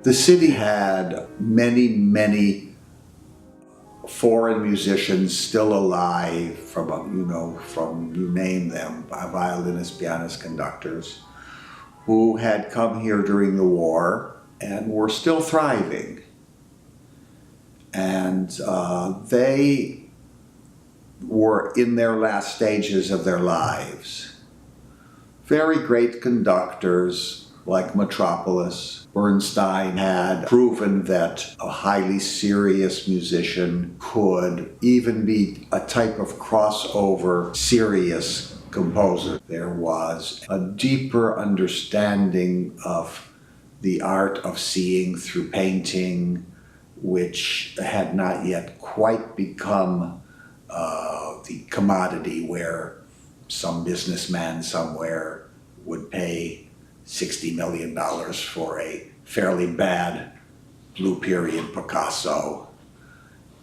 The city had many foreign musicians still alive from you name them, violinists, pianists, conductors, who had come here during the war and were still thriving. And they were in their last stages of their lives. Very great conductors like Metropolis. Bernstein had proven that a highly serious musician could even be a type of crossover serious composer. There was a deeper understanding of the art of seeing through painting, which had not yet quite become the commodity where some businessman somewhere would pay $60 million for a fairly bad Blue Period Picasso.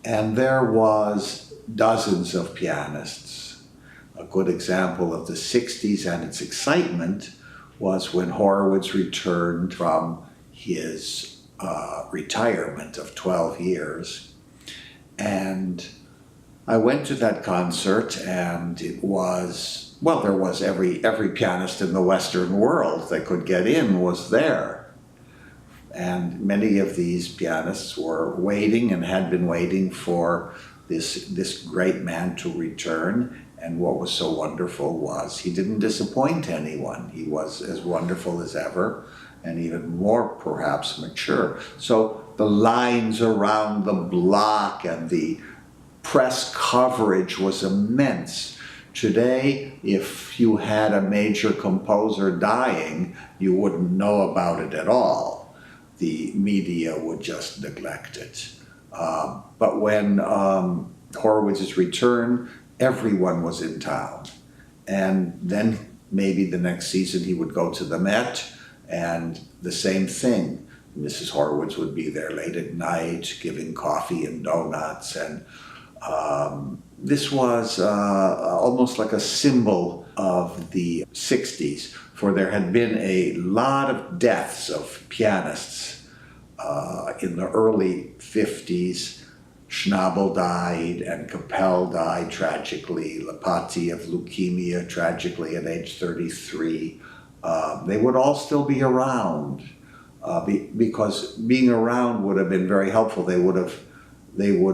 And there was dozens of pianists. A good example of the 60s and its excitement was when Horowitz returned from his retirement of 12 years. And I went to that concert, and it was, well, there was every pianist in the Western world that could get in was there. And many of these pianists were waiting and had been waiting for this great man to return. And what was so wonderful was he didn't disappoint anyone. He was as wonderful as ever, and even more perhaps mature. So the lines around the block and the press coverage was immense. Today, if you had a major composer dying, you wouldn't know about it at all. The media would just neglect it. But when Horowitz's return, everyone was in town. And then maybe the next season he would go to the Met, and the same thing. Mrs. Horowitz would be there late at night giving coffee and donuts, and this was almost like a symbol of the 60s, for there had been a lot of deaths of pianists in the early 50s. Schnabel died, and Capel died tragically, Lapati of leukemia tragically at age 33. They would all still be around because being around would have been very helpful. They would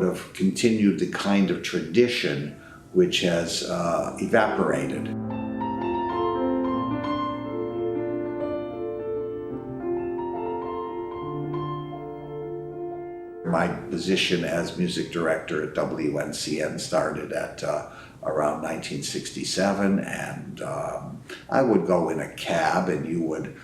have continued the kind of tradition which has evaporated. My position as music director at WNCN started at around 1967, and I would go in a cab, and you would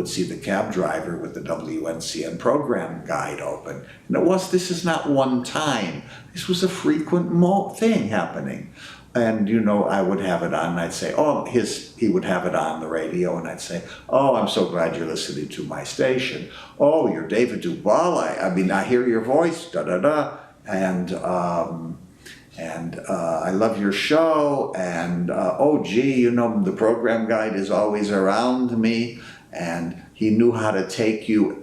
see the cab driver with the WNCN program guide open. And this is not one time. This was a frequent thing happening. And I would have it on, and I'd say, he would have it on the radio, and I'd say, I'm so glad you're listening to my station. Oh, you're David Dubal. I hear your voice, da-da-da. And I love your show, and the program guide is always around me, and he knew how to take you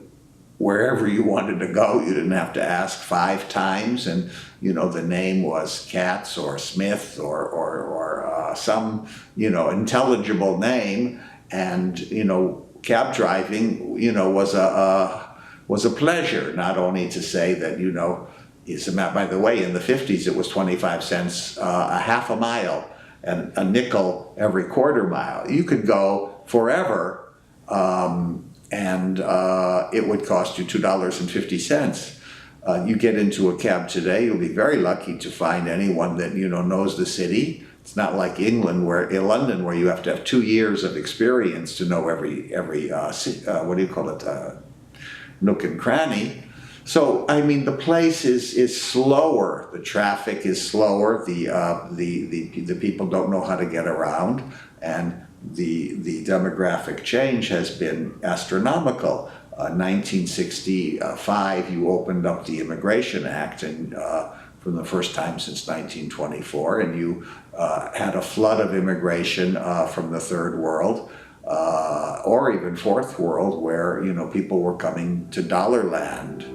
wherever you wanted to go. You didn't have to ask 5 times, and the name was Katz or Smith or some intelligible name, and cab driving was a pleasure. Not only to say that by the way, in the 50s it was 25 cents a half a mile and a nickel every quarter mile. You could go forever. And it would cost you $2.50. You get into a cab today, you'll be very lucky to find anyone that knows the city. It's not like London, where you have to have 2 years of experience to know every nook and cranny. So the place is slower. The traffic is slower. The people don't know how to get around, and the demographic change has been astronomical. 1965, you opened up the Immigration Act, and for the first time since 1924, and you had a flood of immigration from the Third World. or even fourth world, where, you know, people were coming to dollar land.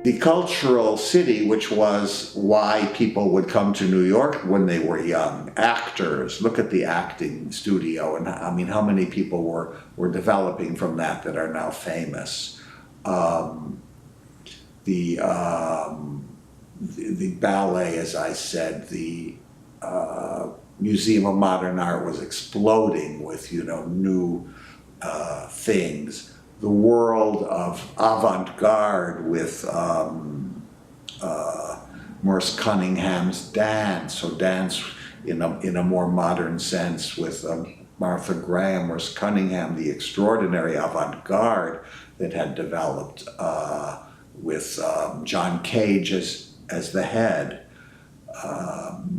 The cultural city, which was why people would come to New York when they were young. Actors, look at the acting studio, and I mean, how many people were developing from that are now famous. The ballet, as I said, the Museum of Modern Art was exploding with, you know, new things. The world of avant-garde with Merce Cunningham's dance, so dance in a more modern sense with Martha Graham, Merce Cunningham, the extraordinary avant-garde that had developed with John Cage as the head.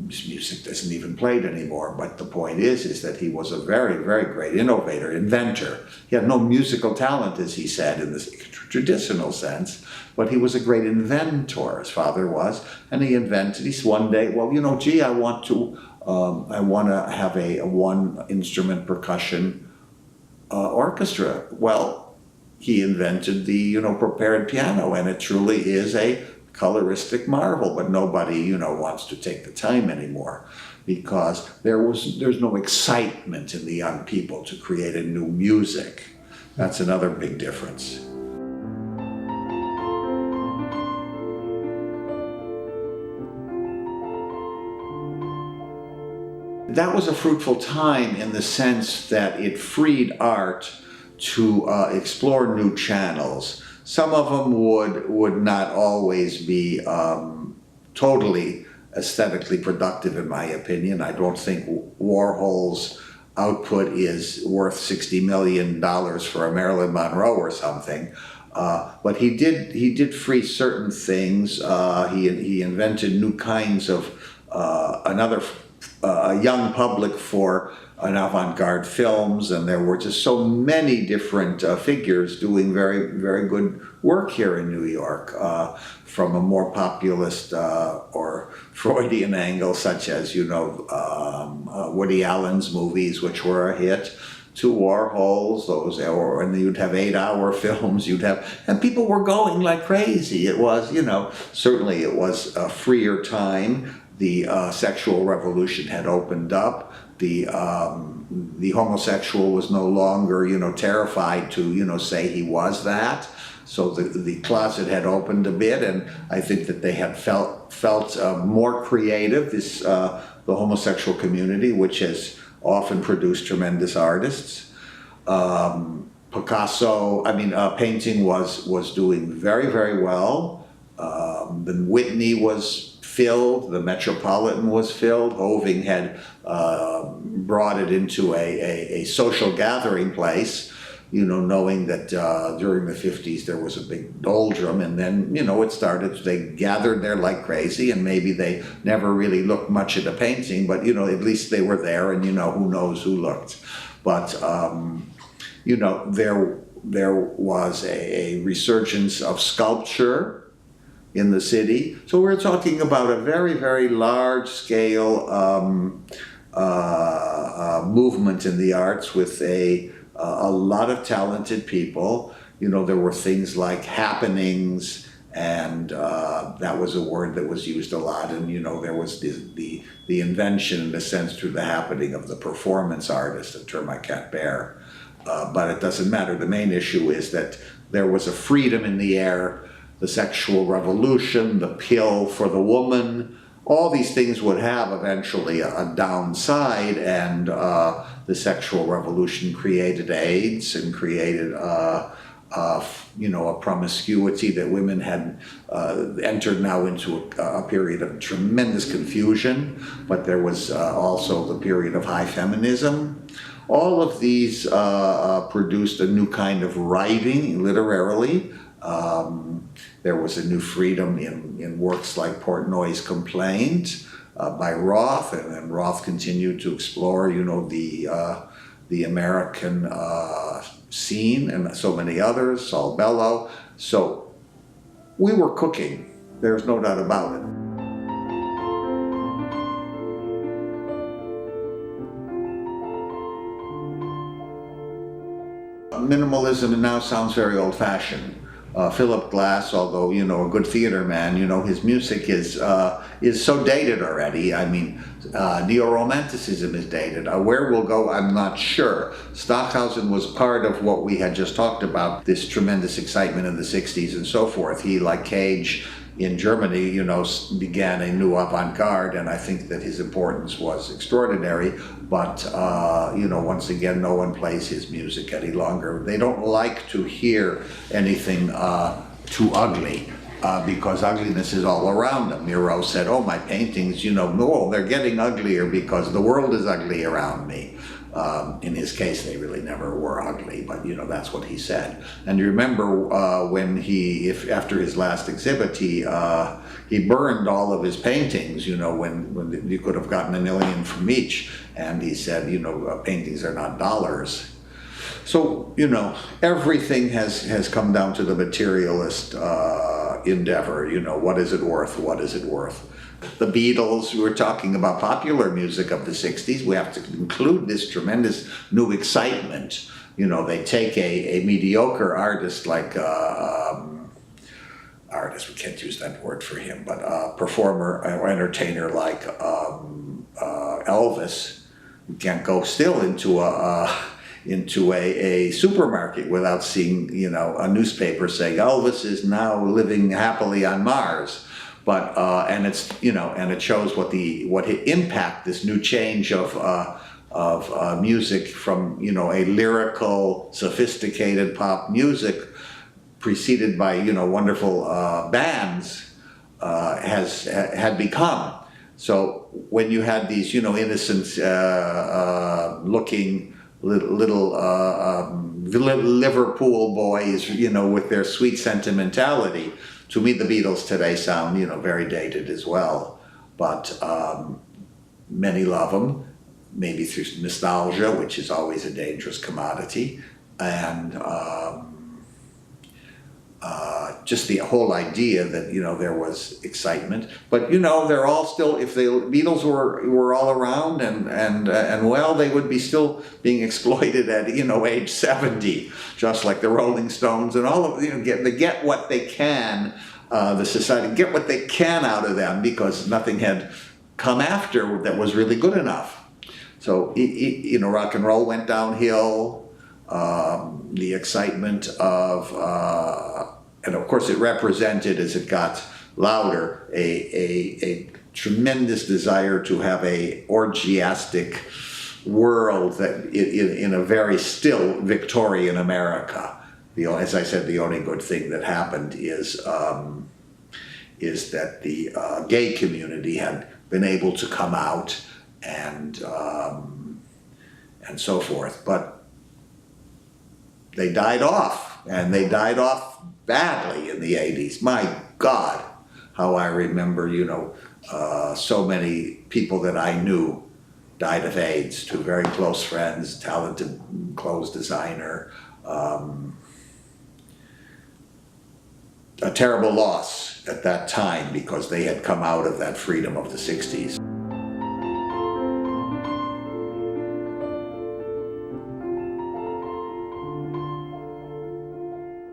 His music isn't even played anymore, but the point is that he was a very, very great innovator, inventor. He had no musical talent, as he said, in this traditional sense, but he was a great inventor, his father was, and he invented, he's one day, well, you know, gee, I want to have a one-instrument percussion orchestra. Well, he invented the, you know, prepared piano, and it truly is a coloristic marvel, but nobody, you know, wants to take the time anymore, because there's no excitement in the young people to create a new music. That's another big difference. That was a fruitful time in the sense that it freed art to explore new channels. Some of them would not always be totally aesthetically productive, in my opinion. I don't think Warhol's output is worth $60 million for a Marilyn Monroe or something. But he did free certain things. He invented new kinds of a young public for an avant-garde films, and there were just so many different figures doing very, very good work here in New York, from a more populist or Freudian angle, such as, you know, Woody Allen's movies, which were a hit, to Warhol's, and you'd have 8-hour films, and people were going like crazy. It was, you know, certainly it was a freer time. The sexual revolution had opened up. The homosexual was no longer, you know, terrified to, you know, say he was that. So the closet had opened a bit, and I think that they had felt more creative. The homosexual community, which has often produced tremendous artists. Picasso, painting was doing very, very well. Then Whitney was filled, the Metropolitan was filled. Hoving had brought it into a social gathering place, you know, knowing that during the 50s there was a big doldrum, and then, you know, it started, they gathered there like crazy, and maybe they never really looked much at a painting, but, you know, at least they were there, and, you know, who knows who looked. But, you know, there was a resurgence of sculpture in the city. So we're talking about a very, very large scale movement in the arts with a lot of talented people. You know, there were things like happenings, and that was a word that was used a lot. And, you know, there was the invention, in a sense, through the happening of the performance artist, a term I can't bear. But it doesn't matter. The main issue is that there was a freedom in the air. The sexual revolution, the pill for the woman, all these things would have eventually a downside, and the sexual revolution created AIDS and created, you know, a promiscuity that women had entered now into a period of tremendous confusion, but there was also the period of high feminism. All of these produced a new kind of writing, literarily. There was a new freedom in works like Portnoy's Complaint by Roth, and then Roth continued to explore, you know, the American scene, and so many others, Saul Bellow. So we were cooking. There's no doubt about it. Minimalism now sounds very old-fashioned. Philip Glass, although a good theater man, his music is so dated already. I mean, neo-romanticism is dated. Where we'll go, I'm not sure. Stockhausen was part of what we had just talked about, this tremendous excitement in the '60s and so forth. He, like Cage in Germany, began a new avant-garde, and I think that his importance was extraordinary. But once again, no one plays his music any longer. They don't like to hear anything too ugly, because ugliness is all around them. Miro said, "Oh, my paintings, no, they're getting uglier because the world is ugly around me." In his case, they really never were ugly, but that's what he said. And you remember when after his last exhibit, he burned all of his paintings. When you could have gotten $1 million from each, and he said, paintings are not dollars. So everything has come down to the materialist endeavor. What is it worth? What is it worth? The Beatles, we were talking about popular music of the '60s. We have to include this tremendous new excitement. They take a mediocre artist like artist, we can't use that word for him, but a performer or entertainer like Elvis. You can't go still into a supermarket without seeing a newspaper saying Elvis is now living happily on Mars. But and it's and it shows what impact this new change of music from a lyrical, sophisticated pop music preceded by wonderful bands had become. So when you had these innocent looking little Liverpool boys with their sweet sentimentality. To me, the Beatles today sound, very dated as well, but many love them, maybe through nostalgia, which is always a dangerous commodity, and just the whole idea that there was excitement. But they're all still. If the Beatles were all around and well, they would be still being exploited at age 70, just like the Rolling Stones and all of they get what they can. The society get what they can out of them because nothing had come after that was really good enough. So rock and roll went downhill. The excitement of and of course it represented, as it got louder, a tremendous desire to have a orgiastic world that in a very still Victorian America. As I said, the only good thing that happened is that the gay community had been able to come out and so forth, but they died off, and they died off badly in the '80s. My God, how I remember, so many people that I knew died of AIDS. Two very close friends, talented clothes designer. A terrible loss at that time because they had come out of that freedom of the '60s.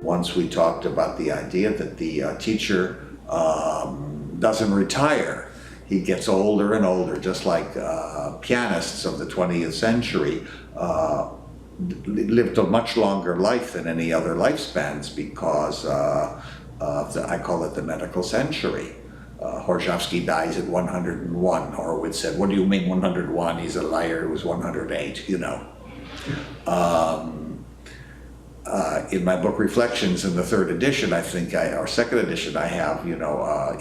Once we talked about the idea that the teacher doesn't retire. He gets older and older, just like pianists of the 20th century lived a much longer life than any other lifespans because I call it the medical century. Horzhowski dies at 101. Horowitz said, "What do you mean 101? He's a liar. It was 108, In my book Reflections, in the third edition, or second edition, I have,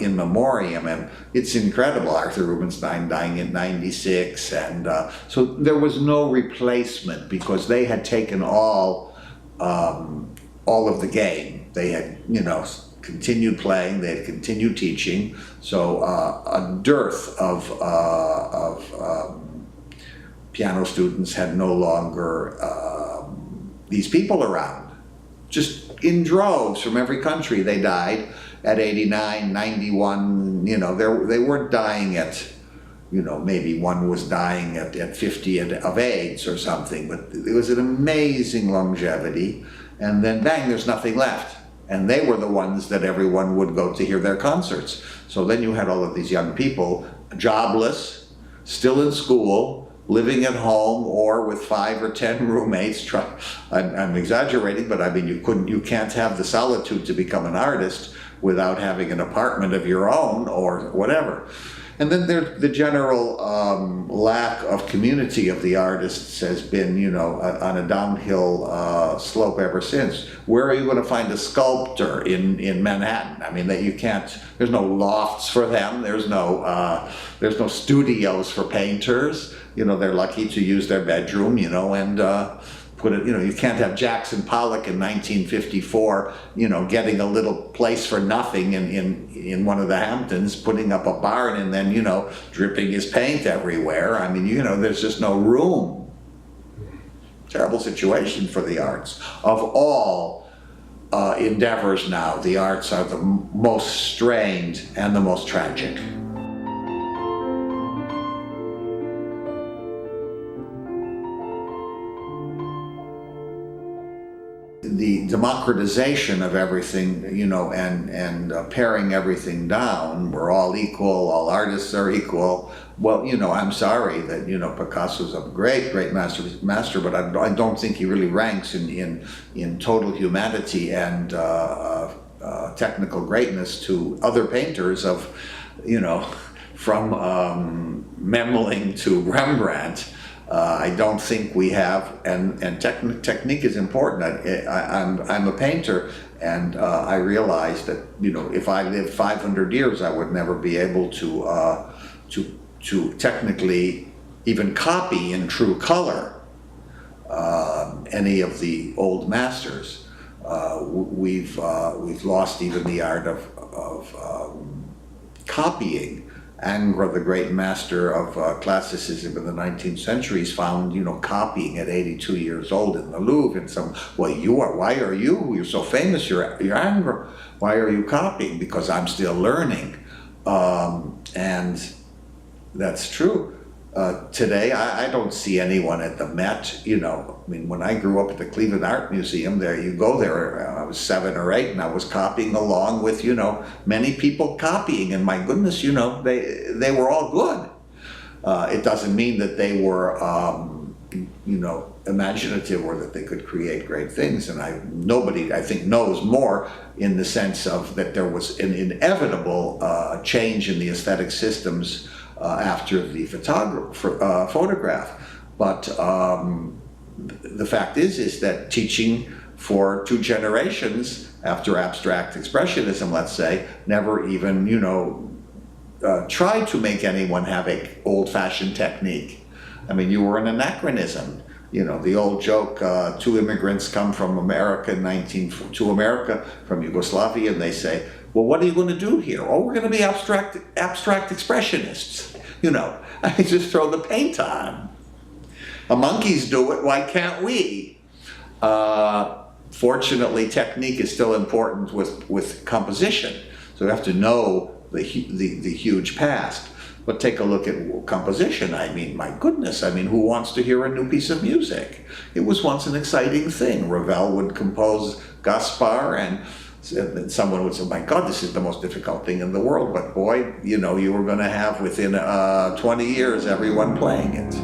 in memoriam, and it's incredible. Arthur Rubinstein dying at 96, and so there was no replacement because they had taken all of the game. They had, continued playing, they had continued teaching, so a dearth of piano students had no longer these people around just in droves from every country. They died at 89, 91, they weren't dying at, maybe one was dying at 50 of AIDS or something, but it was an amazing longevity. And then bang, there's nothing left. And they were the ones that everyone would go to hear their concerts. So then you had all of these young people, jobless, still in school, living at home or with 5 or 10 roommates. I'm exaggerating, but I mean, you can't have the solitude to become an artist without having an apartment of your own or whatever. And then there's the general lack of community of the artists has been, on a downhill slope ever since. Where are you going to find a sculptor in Manhattan? I mean, there's no lofts for them. There's no studios for painters. They're lucky to use their bedroom, and put it, you can't have Jackson Pollock in 1954, getting a little place for nothing in one of the Hamptons, putting up a barn and then, dripping his paint everywhere. I mean, there's just no room. Terrible situation for the arts. Of all endeavors now, the arts are the most strained and the most tragic. The democratization of everything, and paring everything down, we're all equal, all artists are equal. Well, I'm sorry that, Picasso's a great master, but I don't think he really ranks in total humanity and technical greatness to other painters of, from Memling to Rembrandt. I don't think we have, and technique is important. I'm a painter, and I realize that if I lived 500 years, I would never be able to technically even copy in true color any of the old masters. We've lost even the art of copying. Ingres, the great master of classicism in the 19th century, is found, copying at 82 years old in the Louvre. And why are you? You're so famous. You're Ingres. Why are you copying? Because I'm still learning, and that's true. Today, I don't see anyone at the Met. When I grew up at the Cleveland Art Museum, you go there. I was 7 or 8, and I was copying along with, many people copying. And my goodness, they were all good. It doesn't mean that they were, imaginative or that they could create great things. And nobody, I think, knows more in the sense of that there was an inevitable change in the aesthetic systems after the photograph. But the fact is that teaching for 2 generations after abstract expressionism, let's say, never even, tried to make anyone have an old-fashioned technique. I mean, you were an anachronism. The old joke, 2 immigrants come from America to America from Yugoslavia, and they say, well, what are you going to do here? Oh, we're going to be abstract expressionists. I just throw the paint on. The monkeys do it, why can't we? Fortunately, technique is still important with composition. So you have to know the huge past. But take a look at composition. I mean, my goodness, who wants to hear a new piece of music? It was once an exciting thing. Ravel would compose Gaspar, and someone would say, my God, this is the most difficult thing in the world. But boy, you were going to have within 20 years everyone playing it.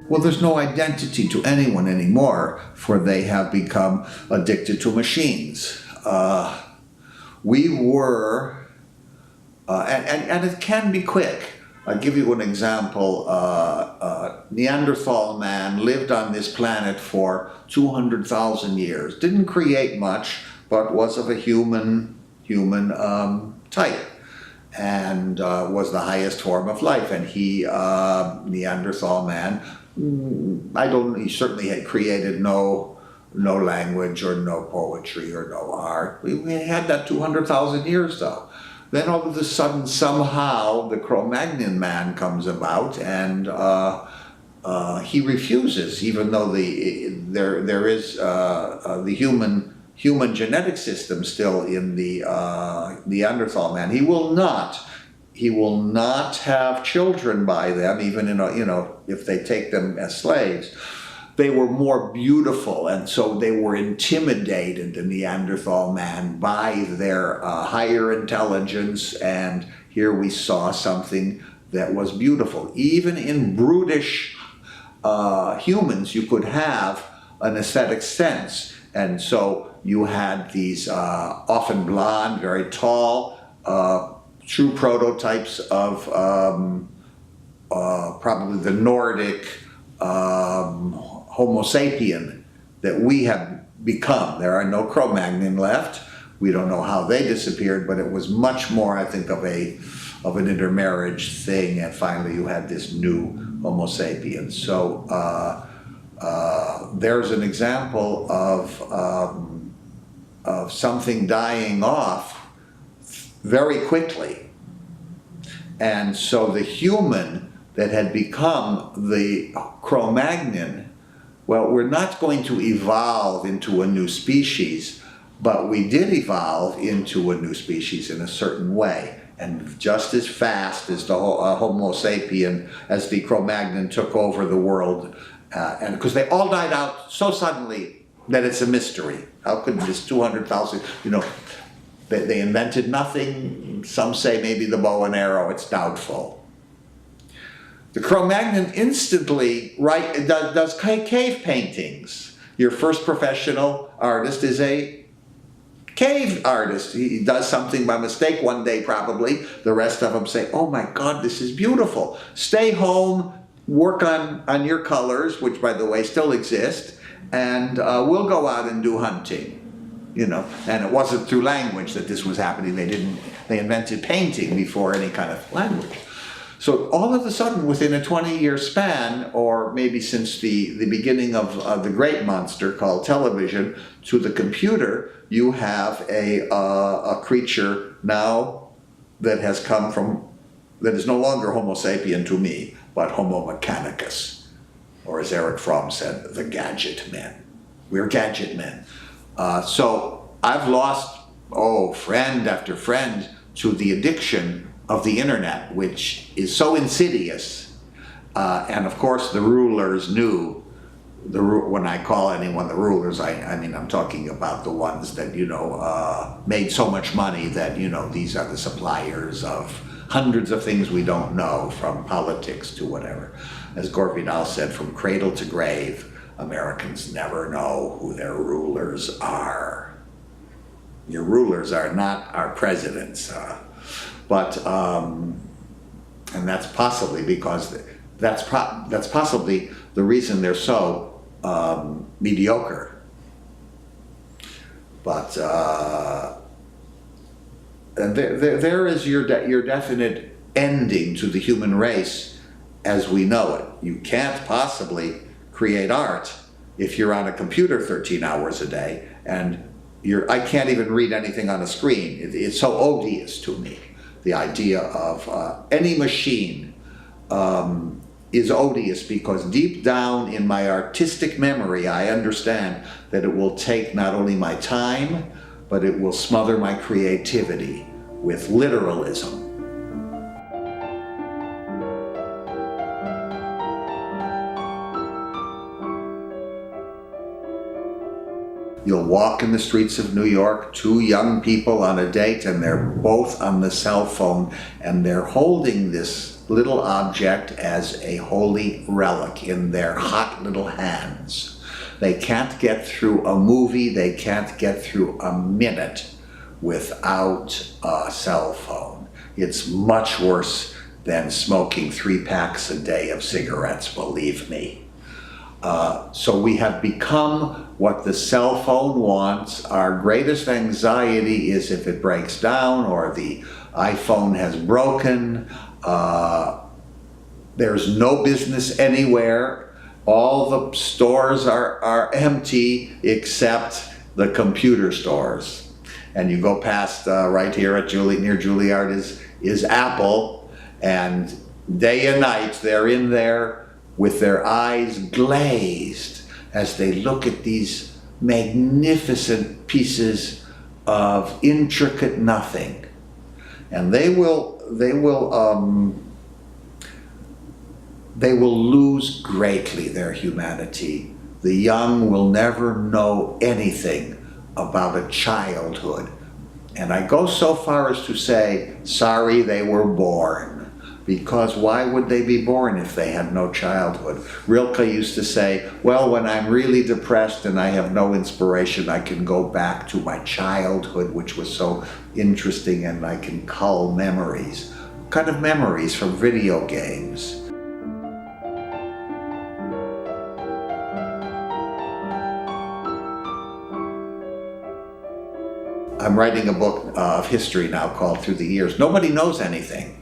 Well, there's no identity to anyone anymore, for they have become addicted to machines. we were, and it can be quick. I'll give you an example. Neanderthal man lived on this planet for 200,000 years. Didn't create much, but was of a human type, and was the highest form of life. And he, Neanderthal man, he certainly had created no language or no poetry or no art. We had that 200,000 years though. Then all of a sudden, somehow, the Cro-Magnon man comes about, and he refuses, even though there is the human genetic system still in the Neanderthal man. He will not have children by them, even if they take them as slaves. They were more beautiful, and so they were intimidated, the Neanderthal man, by their higher intelligence, and here we saw something that was beautiful. Even in brutish humans, you could have an aesthetic sense, and so you had these often blonde, very tall, true prototypes of probably the Nordic Homo sapien that we have become. There are no Cro-Magnon left. We don't know how they disappeared, but it was much more, I think, of an intermarriage thing, and finally you had this new Homo sapiens. So there's an example of something dying off very quickly. And so the human that had become the Cro-Magnon, well, we're not going to evolve into a new species, but we did evolve into a new species in a certain way. And just as fast as the Homo sapien, as the Cro-Magnon took over the world, and because they all died out so suddenly that it's a mystery. How could this 200,000, they invented nothing. Some say maybe the bow and arrow, it's doubtful. The Cro-Magnon instantly does cave paintings. Your first professional artist is a cave artist. He does something by mistake one day probably. The rest of them say, oh my God, this is beautiful. Stay home, work on your colors, which by the way still exist, and we'll go out and do hunting. And it wasn't through language that this was happening. They invented painting before any kind of language. So all of a sudden, within a 20-year span, or maybe since the beginning of the great monster called television to the computer, you have a creature now that has come from, that is no longer Homo sapien to me, but Homo mechanicus, or as Erich Fromm said, the gadget men. We're gadget men. So I've lost, friend after friend to the addiction of the internet, which is so insidious. And of course the rulers knew, when I call anyone the rulers, I mean I'm talking about the ones that, made so much money that, these are the suppliers of hundreds of things we don't know, from politics to whatever. As Gore Vidal said, from cradle to grave, Americans never know who their rulers are. Your rulers are not our presidents. And that's possibly because that's possibly the reason they're so mediocre. But there is your definite ending to the human race as we know it. You can't possibly create art if you're on a computer 13 hours a day, and I can't even read anything on a screen. It's so odious to me. The idea of any machine is odious, because deep down in my artistic memory, I understand that it will take not only my time, but it will smother my creativity with literalism. You'll walk in the streets of New York, two young people on a date, and they're both on the cell phone, and they're holding this little object as a holy relic in their hot little hands. They can't get through a movie, they can't get through a minute without a cell phone. It's much worse than smoking 3 packs a day of cigarettes, believe me. So we have become what the cell phone wants. Our greatest anxiety is if it breaks down or the iPhone has broken. There's no business anywhere. All the stores are empty except the computer stores. And you go past right here at near Juilliard is Apple, and day and night they're in there with their eyes glazed as they look at these magnificent pieces of intricate nothing. And they will lose greatly their humanity. The young will never know anything about a childhood. And I go so far as to say, sorry they were born. Because why would they be born if they had no childhood? Rilke used to say, well, when I'm really depressed and I have no inspiration, I can go back to my childhood, which was so interesting, and I can cull memories. What kind of memories? From video games. I'm writing a book of history now called Through the Years. Nobody knows anything.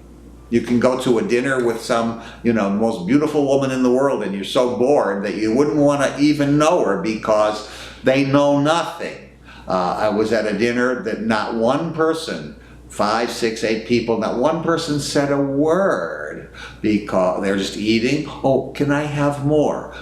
You can go to a dinner with some, most beautiful woman in the world, and you're so bored that you wouldn't want to even know her because they know nothing. I was at a dinner that not one person, 5, 6, 8 people, not one person said a word because they're just eating. Oh, can I have more?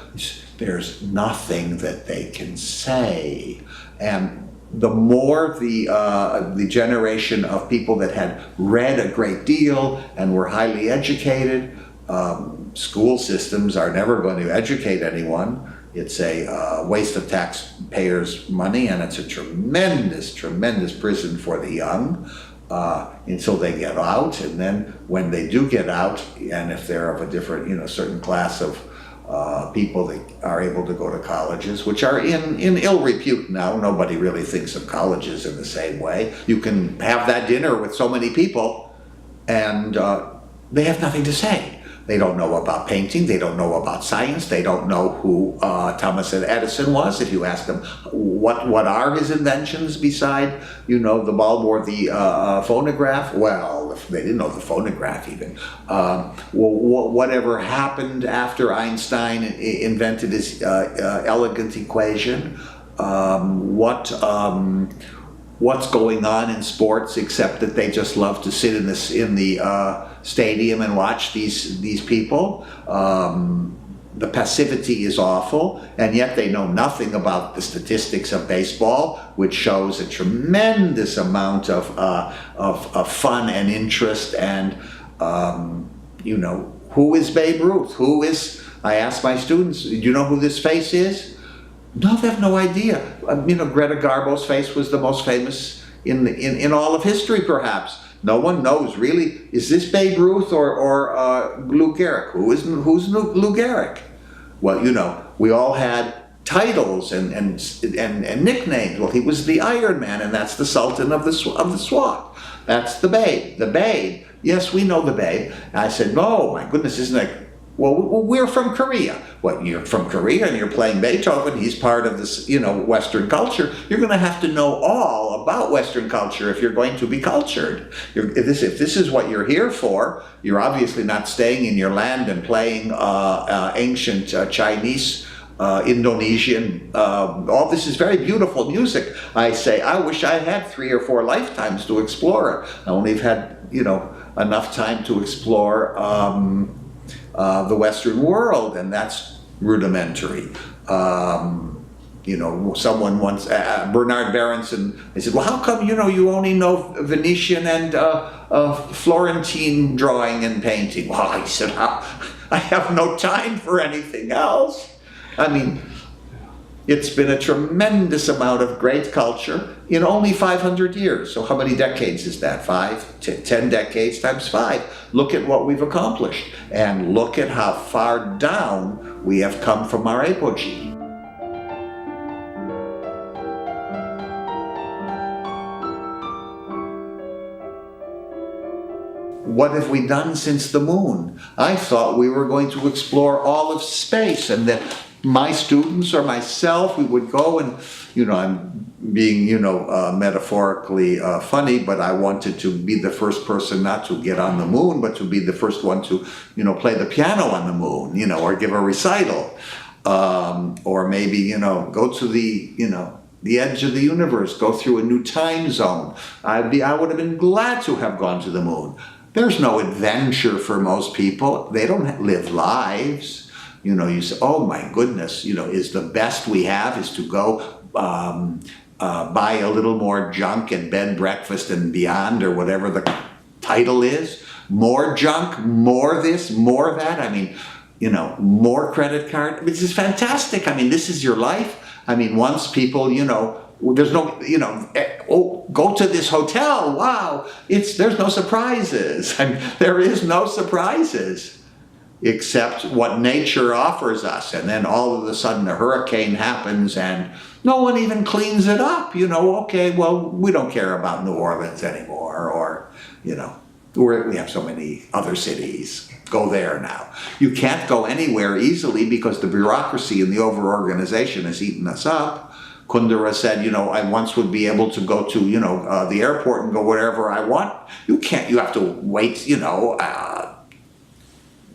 There's nothing that they can say. And the more the generation of people that had read a great deal and were highly educated, school systems are never going to educate anyone. It's a waste of taxpayers' money, and it's a tremendous, tremendous prison for the young until they get out. And then when they do get out, and if they're of a different, certain class of people that are able to go to colleges, which are in ill repute now. Nobody really thinks of colleges in the same way. You can have that dinner with so many people, and they have nothing to say. They don't know about painting, they don't know about science, they don't know who Thomas Edison was. If you ask them what are his inventions beside, the bulb or the phonograph, well, they didn't know the phonograph even. Whatever happened after Einstein invented his elegant equation, what's going on in sports except that they just love to sit in the stadium and watch these people. The passivity is awful, and yet they know nothing about the statistics of baseball, which shows a tremendous amount of fun and interest. And who is Babe Ruth? I ask my students, do you know who this face is? No, they have no idea. Greta Garbo's face was the most famous in all of history, perhaps. No one knows really. Is this Babe Ruth or Lou Gehrig? Who's Lou Gehrig? Well, we all had titles and nicknames. Well, he was the Iron Man, and that's the Sultan of the SWAT. That's the Babe. The Babe. Yes, we know the Babe. And I said, no, my goodness, isn't it? Well, we're from Korea. What, you're from Korea and you're playing Beethoven, he's part of this, Western culture. You're going to have to know all about Western culture if you're going to be cultured. If this is what you're here for, you're obviously not staying in your land and playing ancient Chinese, Indonesian, all this is very beautiful music. I say, I wish I had 3 or 4 lifetimes to explore it. I only have had, enough time to explore the Western world, and that's rudimentary. Someone once, Bernard Berenson, they said, well, how come, you only know Venetian and Florentine drawing and painting? Well, I said, I have no time for anything else. I mean, it's been a tremendous amount of great culture in only 500 years. So how many decades is that? 5, 10 decades times 5. Look at what we've accomplished. And look at how far down we have come from our apogee. what have we done since the moon? I thought we were going to explore all of space, and that my students or myself, we would go and, I'm being, metaphorically funny, but I wanted to be the first person not to get on the moon, but to be the first one to, play the piano on the moon, or give a recital. Or maybe, go to the edge of the universe, go through a new time zone. I would have been glad to have gone to the moon. There's no adventure for most people. They don't live lives. You say, oh my goodness, is the best we have is to go buy a little more junk at Bed, Breakfast, and Beyond, or whatever the title is. More junk, more this, more that. I mean, more credit card. This is fantastic. This is your life. Once people, there's no, oh, go to this hotel. Wow. There's no surprises. There is no surprises except what nature offers us. And then all of a sudden a hurricane happens and no one even cleans it up. Okay, well, we don't care about New Orleans anymore, or, we have so many other cities. Go there now. You can't go anywhere easily because the bureaucracy and the over-organization has eaten us up. Kundera said, I once would be able to go to, the airport and go wherever I want. You can't. You have to wait,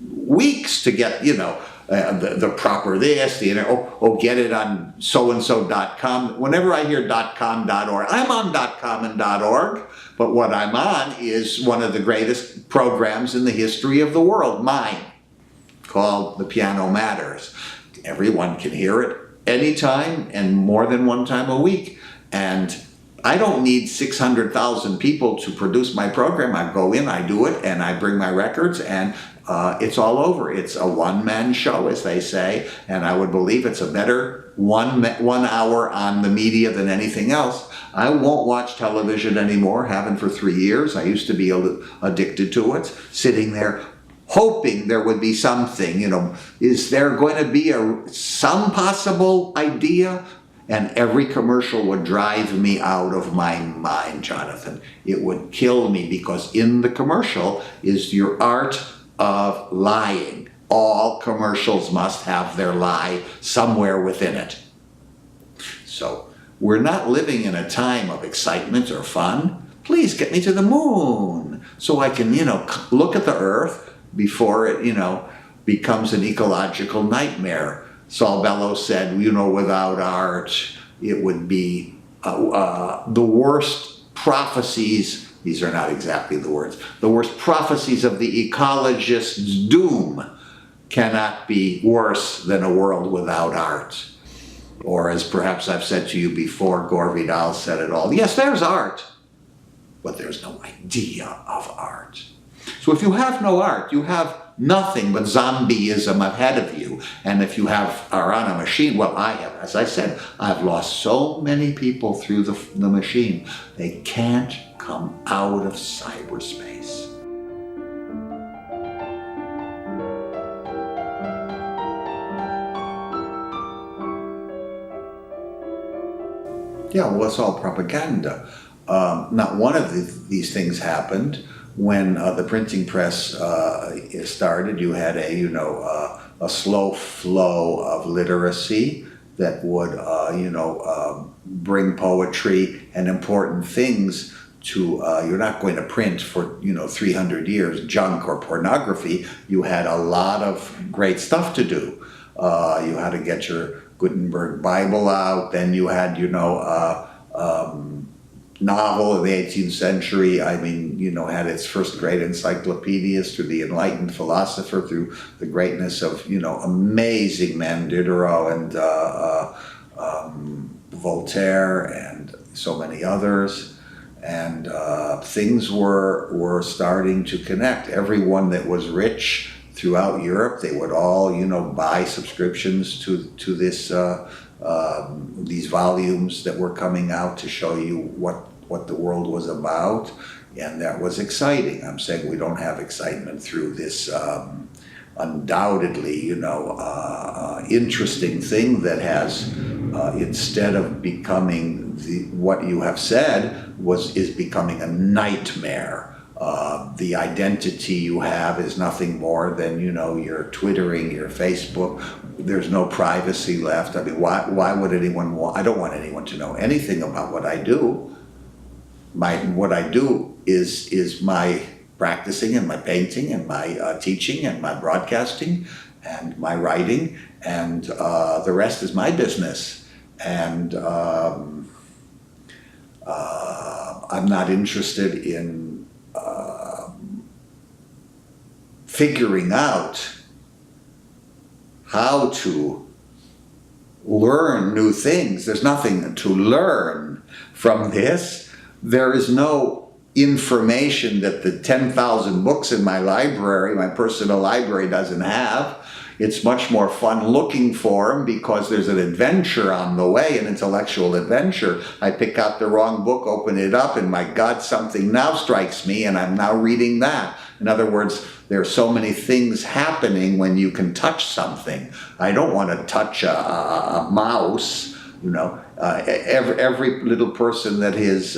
weeks to get, the proper this, get it on so-and-so.com. Whenever I hear .com.org, I'm on .com and .org, but what I'm on is one of the greatest programs in the history of the world, mine, called The Piano Matters. Everyone can hear it anytime and more than one time a week. And I don't need 600,000 people to produce my program. I go in, I do it, and I bring my records, and it's all over. It's a one-man show, as they say, and I would believe it's a better one hour on the media than anything else. I won't watch television anymore, haven't for 3 years. I used to be addicted to it, sitting there hoping there would be something, is there going to be some possible idea? And every commercial would drive me out of my mind, Jonathan. It would kill me, because in the commercial is your art of lying. All commercials must have their lie somewhere within it. So we're not living in a time of excitement or fun. Please get me to the moon so I can, look at the earth before it, becomes an ecological nightmare. Saul Bellows said, without art, it would be the worst prophecies. These are not exactly the words. The worst prophecies of the ecologist's doom cannot be worse than a world without art. Or, as perhaps I've said to you before, Gore Vidal said it all. Yes, there's art, but there's no idea of art. So if you have no art, you have nothing but zombieism ahead of you. And if you are on a machine, well, I have, as I said, I've lost so many people through the machine. They can't come out of cyberspace. Yeah, well, it's all propaganda. Not one of these things happened when the printing press started. You had a slow flow of literacy that would, bring poetry and important things to. You're not going to print for 300 years junk or pornography. You had a lot of great stuff to do. You had to get your Gutenberg Bible out. Then you had novel of the 18th century, had its first great encyclopedias, through the enlightened philosopher, through the greatness of, amazing men, Diderot and Voltaire and so many others. And things were starting to connect. Everyone that was rich throughout Europe, they would all, buy subscriptions to this these volumes that were coming out to show you what the world was about, and that was exciting. I'm saying we don't have excitement through this undoubtedly, interesting thing that has, instead of becoming what you have said, is becoming a nightmare The identity you have is nothing more than, your Twittering, your Facebook. There's no privacy left. I mean, why would anyone want, I don't want anyone to know anything about what I do. What I do is my practicing and my painting and my teaching and my broadcasting and my writing, and the rest is my business. And I'm not interested in figuring out how to learn new things. There's nothing to learn from this. There is no information that the 10,000 books in my library, my personal library, doesn't have. It's much more fun looking for them because there's an adventure on the way, an intellectual adventure. I pick out the wrong book, open it up, and my God, something now strikes me, and I'm now reading that. In other words, there are so many things happening when you can touch something. I don't want to touch a mouse, every little person that is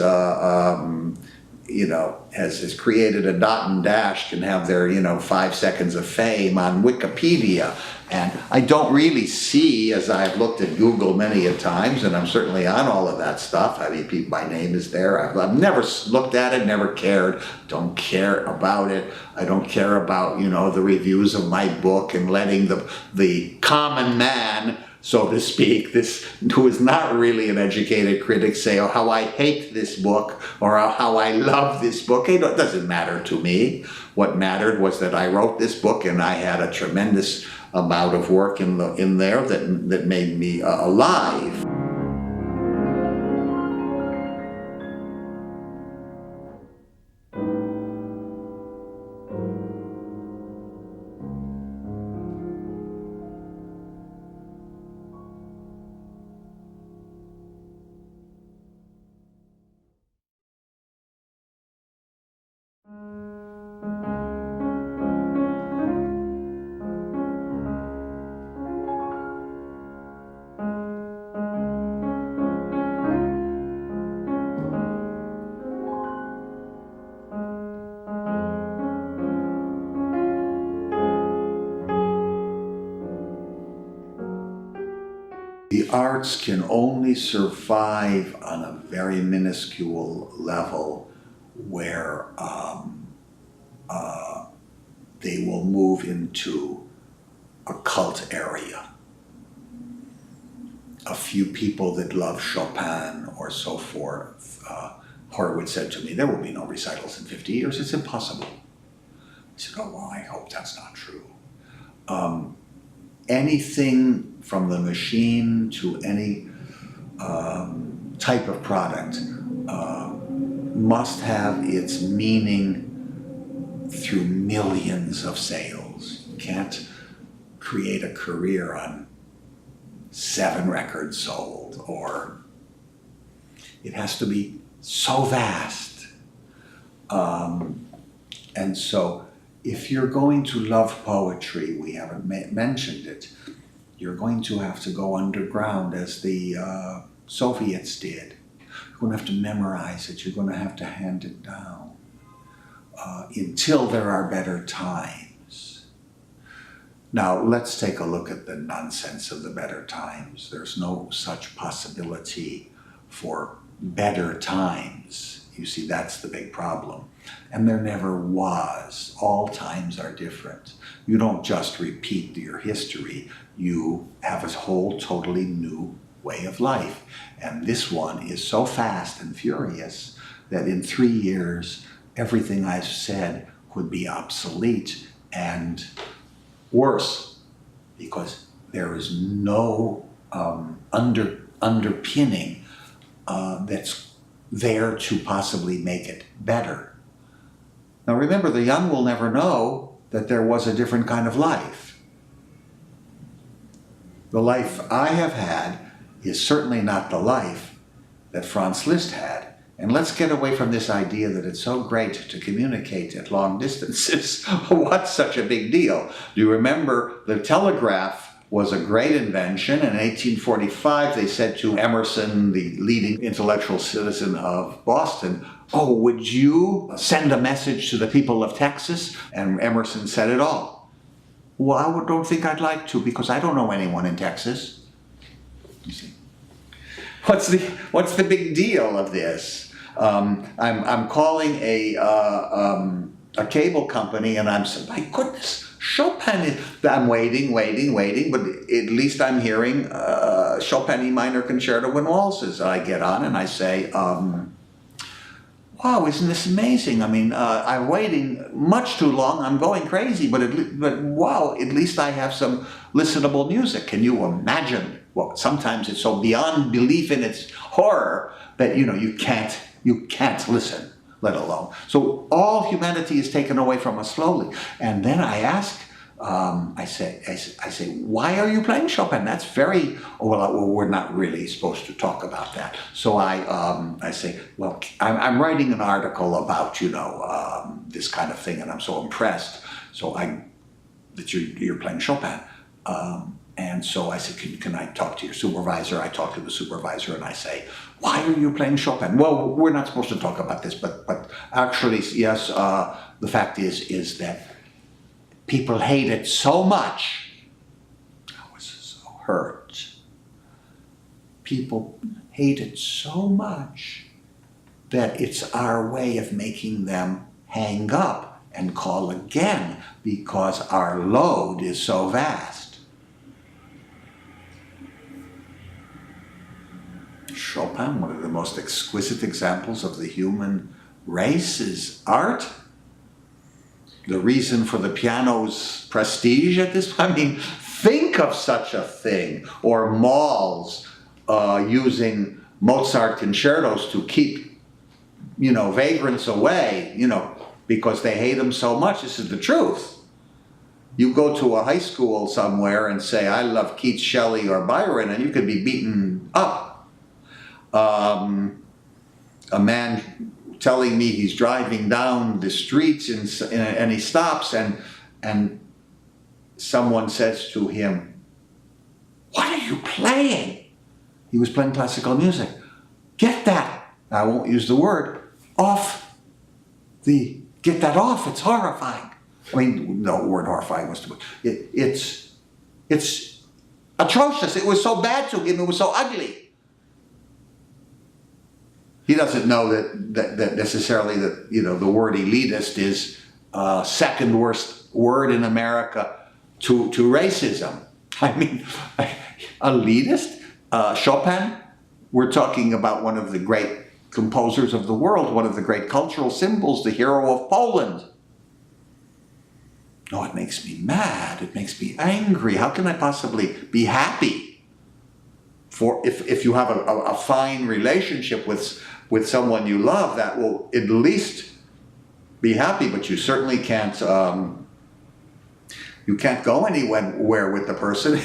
has created a dot and dash can have their, 5 seconds of fame on Wikipedia. And I don't really see, as I've looked at Google many a times, and I'm certainly on all of that stuff. I mean, my name is there. I've never looked at it, never cared, don't care about it. I don't care about, the reviews of my book and letting the common man, so to speak, this who is not really an educated critic, say, oh, how I hate this book or how I love this book. It doesn't matter to me. What mattered was that I wrote this book, and I had a tremendous amount of work in there that made me alive. The arts can only survive on a very minuscule level where they will move into a cult area. A few people that love Chopin or so forth. Horowitz said to me, there will be no recitals in 50 years, it's impossible. I said, oh, well, I hope that's not true. Anything from the machine to any type of product must have its meaning through millions of sales. You can't create a career on 7 records sold, or it has to be so vast. And so if you're going to love poetry, we haven't mentioned it, you're going to have to go underground as the Soviets did. You're going to have to memorize it. You're going to have to hand it down until there are better times. Now, let's take a look at the nonsense of the better times. There's no such possibility for better times. You see, that's the big problem. And there never was. All times are different. You don't just repeat your history. You have a whole totally new way of life. And this one is so fast and furious that in 3 years, everything I've said would be obsolete and worse, because there is no underpinning that's there to possibly make it better. Now remember, the young will never know that there was a different kind of life. The life I have had is certainly not the life that Franz Liszt had. And let's get away from this idea that it's so great to communicate at long distances. What's such a big deal? Do you remember the telegraph was a great invention. In 1845, they said to Emerson, the leading intellectual citizen of Boston, "Oh, would you send a message to the people of Texas?" And Emerson said it all. "Well, I don't think I'd like to, because I don't know anyone in Texas." You see, what's the big deal of this? I'm calling a cable company, and I'm saying, "My goodness, Chopin is..." I'm waiting, but at least I'm hearing Chopin E minor concerto and waltzes. I get on and I say, "Wow, isn't this amazing? I mean, I'm waiting much too long. I'm going crazy, but wow, at least I have some listenable music." Can you imagine? Well, sometimes it's so beyond belief in its horror that you can't listen, let alone. So all humanity is taken away from us slowly. And then I ask, I say, "Why are you playing Chopin? That's very..." "Oh, well, we're not really supposed to talk about that." So I say, "Well, I'm writing an article about, this kind of thing, and I'm so impressed. So that you're playing Chopin." And so I said, can I talk to your supervisor? I talk to the supervisor and I say, "Why are you playing Chopin?" "Well, we're not supposed to talk about this, but actually, yes, the fact is that people hate it so much." I was so hurt. People hate it so much that it's our way of making them hang up and call again, because our load is so vast. Chopin, one of the most exquisite examples of the human race's art. The reason for the piano's prestige at this point. I mean, think of such a thing. Or malls using Mozart concertos to keep, vagrants away, because they hate them so much. This is the truth. You go to a high school somewhere and say, "I love Keats, Shelley, or Byron," and you could be beaten up. A man telling me he's driving down the streets and he stops and someone says to him, "What are you playing?" He was playing classical music. "Get that," I won't use the word, "get that off, it's horrifying." I mean, no, word horrifying was too much. It's atrocious. It was so bad to him, it was so ugly. He doesn't know that necessarily that, the word elitist is second worst word in America to racism. I mean, elitist? Chopin? We're talking about one of the great composers of the world, one of the great cultural symbols, the hero of Poland. No, it makes me mad. It makes me angry. How can I possibly be happy? For if you have a fine relationship with someone you love, that will at least be happy, but you certainly can't go anywhere with the person.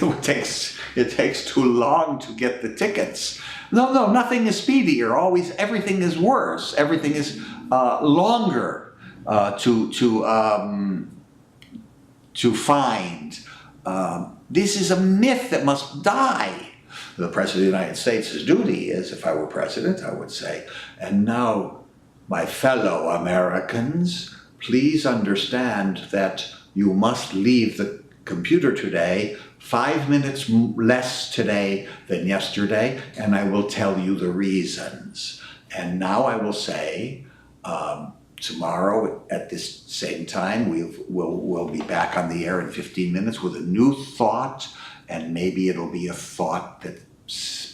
It takes too long to get the tickets. No, nothing is speedier. Always, everything is worse. Everything is longer to find. This is a myth that must die. The President of the United States' duty is, if I were president, I would say, "And now, my fellow Americans, please understand that you must leave the computer today 5 minutes less today than yesterday, and I will tell you the reasons. And now I will say, tomorrow at this same time, we'll be back on the air in 15 minutes with a new thought, and maybe it'll be a thought that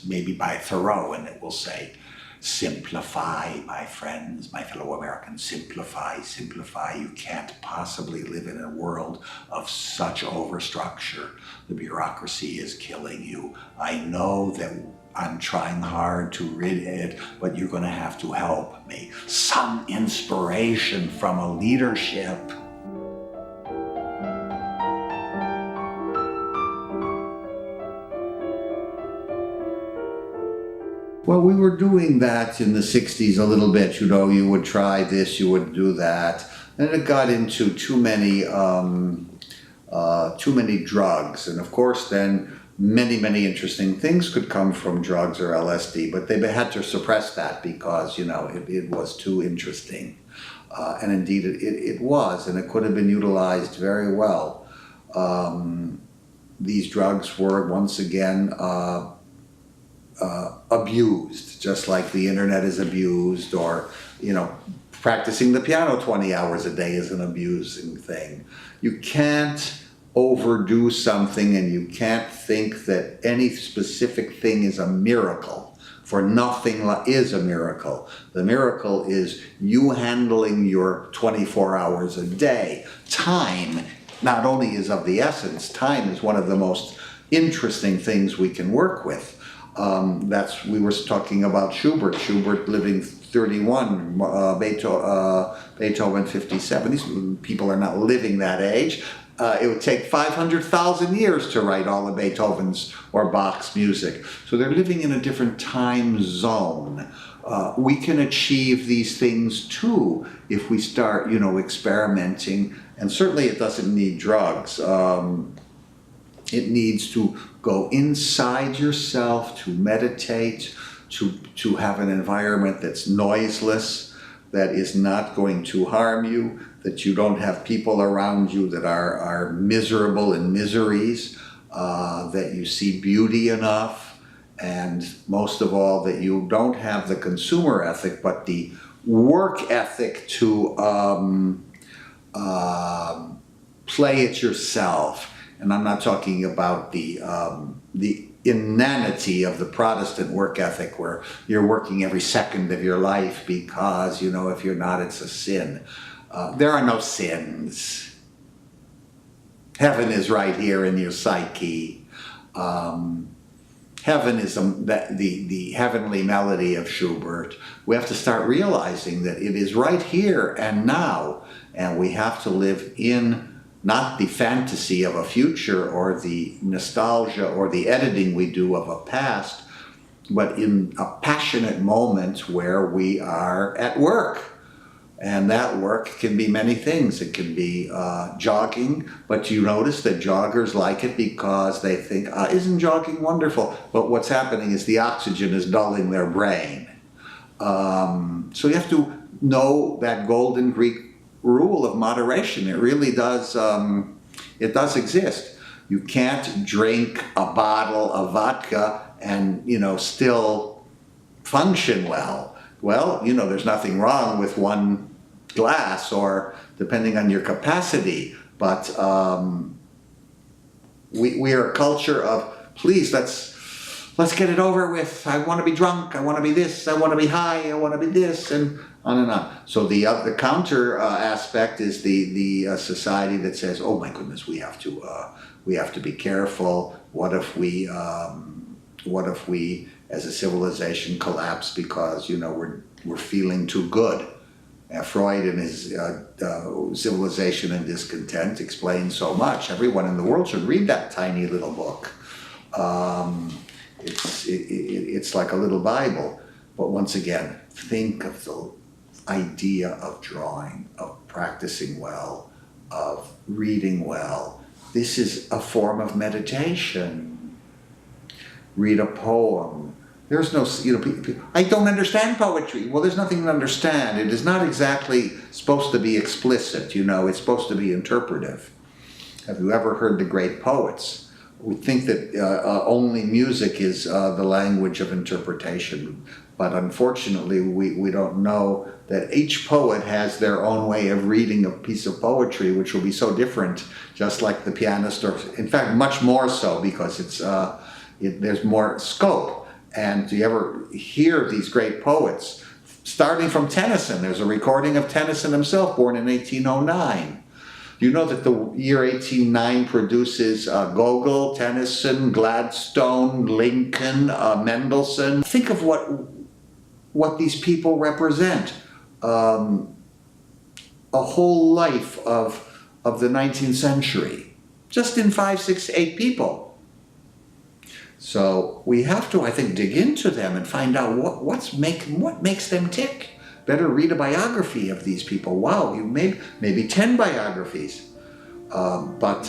maybe by Thoreau, and it will say, simplify, my friends, my fellow Americans, simplify, simplify. You can't possibly live in a world of such overstructure. The bureaucracy is killing you. I know that I'm trying hard to rid it, but you're going to have to help me. Some inspiration from a leadership." Well, we were doing that in the 60s a little bit, you would try this, you would do that. And it got into too many too many drugs. And of course then many interesting things could come from drugs or LSD, but they had to suppress that because, you know, it was too interesting. And indeed it was, and it could have been utilized very well. These drugs were once again abused, just like the internet is abused, or, you know, practicing the piano 20 hours a day is an abusing thing. You can't overdo something, and you can't think that any specific thing is a miracle, for nothing is a miracle. The miracle is you handling your 24 hours a day. Time not only is of the essence, time is one of the most interesting things we can work with. We were talking about Schubert living 31, Beethoven 57. These people are not living that age. It would take 500,000 years to write all of Beethoven's or Bach's music. So they're living in a different time zone. We can achieve these things too if we start, you know, experimenting. And certainly it doesn't need drugs. It needs to go inside yourself, to meditate, to have an environment that's noiseless, that is not going to harm you, that you don't have people around you that are miserable in miseries, that you see beauty enough, and most of all, that you don't have the consumer ethic, but the work ethic to play it yourself. And I'm not talking about the inanity of the Protestant work ethic, where you're working every second of your life because, you know, if you're not, it's a sin. There are no sins. Heaven is right here in your psyche. Heaven is the heavenly melody of Schubert. We have to start realizing that it is right here and now, and we have to live in not the fantasy of a future or the nostalgia or the editing we do of a past, but in a passionate moment where we are at work. And that work can be many things. It can be jogging, but you notice that joggers like it because they think, isn't jogging wonderful? But what's happening is the oxygen is dulling their brain. So you have to know that golden Greek rule of moderation. It really does, it does exist. You can't drink a bottle of vodka and, you know, still function well. Well, you know, there's nothing wrong with one glass, or depending on your capacity, but we are a culture of, please, let's get it over with. I want to be drunk, I want to be this, I want to be high, I want to be this, and on and on. So the counter aspect is the society that says, oh my goodness, we have to be careful. What if we as a civilization collapse because, you know, we're feeling too good? Freud in his Civilization and Discontent explains so much. Everyone in the world should read that tiny little book. It's like a little Bible. But once again, think of the idea of drawing, of practicing well, of reading well. This is a form of meditation. Read a poem. There's no, you know, I don't understand poetry. Well, there's nothing to understand. It is not exactly supposed to be explicit, you know, it's supposed to be interpretive. Have you ever heard the great poets? We think that only music is the language of interpretation, but unfortunately we don't know that each poet has their own way of reading a piece of poetry, which will be so different, just like the pianist, or in fact much more so, because there's more scope. And do you ever hear these great poets, starting from Tennyson? There's a recording of Tennyson himself, born in 1809. You know that the year 1809 produces Gogol, Tennyson, Gladstone, Lincoln, Mendelssohn. Think of what these people represent. A whole life of the 19th century, just in 5, 6, 8 people. So we have to, I think, dig into them and find out what makes them tick. Better read a biography of these people. Wow, maybe 10 biographies. But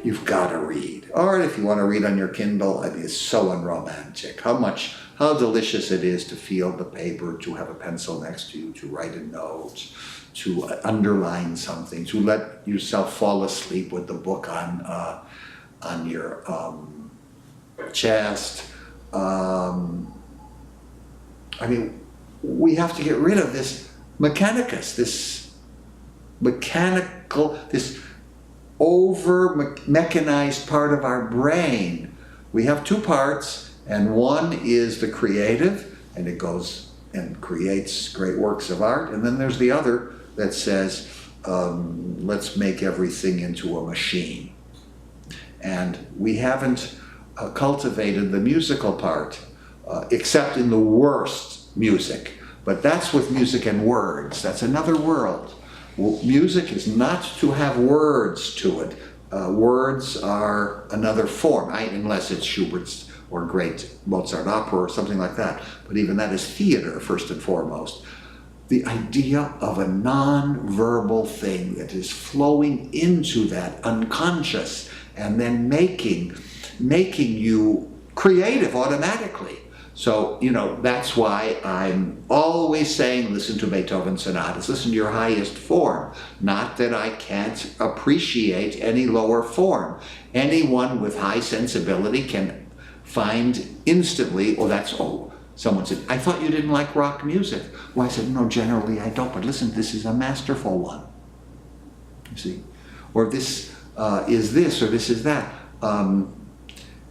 you've got to read. Or if you want to read on your Kindle, I mean, it's so unromantic. How delicious it is to feel the paper, to have a pencil next to you, to write a note, to underline something, to let yourself fall asleep with the book on your chest. I mean, we have to get rid of this mechanicus, this over-mechanized part of our brain. We have two parts, and one is the creative, and it goes and creates great works of art, and then there's the other that says, let's make everything into a machine. And we haven't cultivated the musical part, except in the worst music. But that's with music and words. That's another world. Music is not to have words to it. Words are another form, unless it's Schubert's or great Mozart opera or something like that. But even that is theater, first and foremost. The idea of a non-verbal thing that is flowing into that unconscious and then making you creative automatically. So, that's why I'm always saying, listen to Beethoven sonatas, listen to your highest form. Not that I can't appreciate any lower form. Anyone with high sensibility can find instantly, someone said, I thought you didn't like rock music. Well, I said, no, generally I don't, but listen, this is a masterful one. You see? Or this is this, or this is that.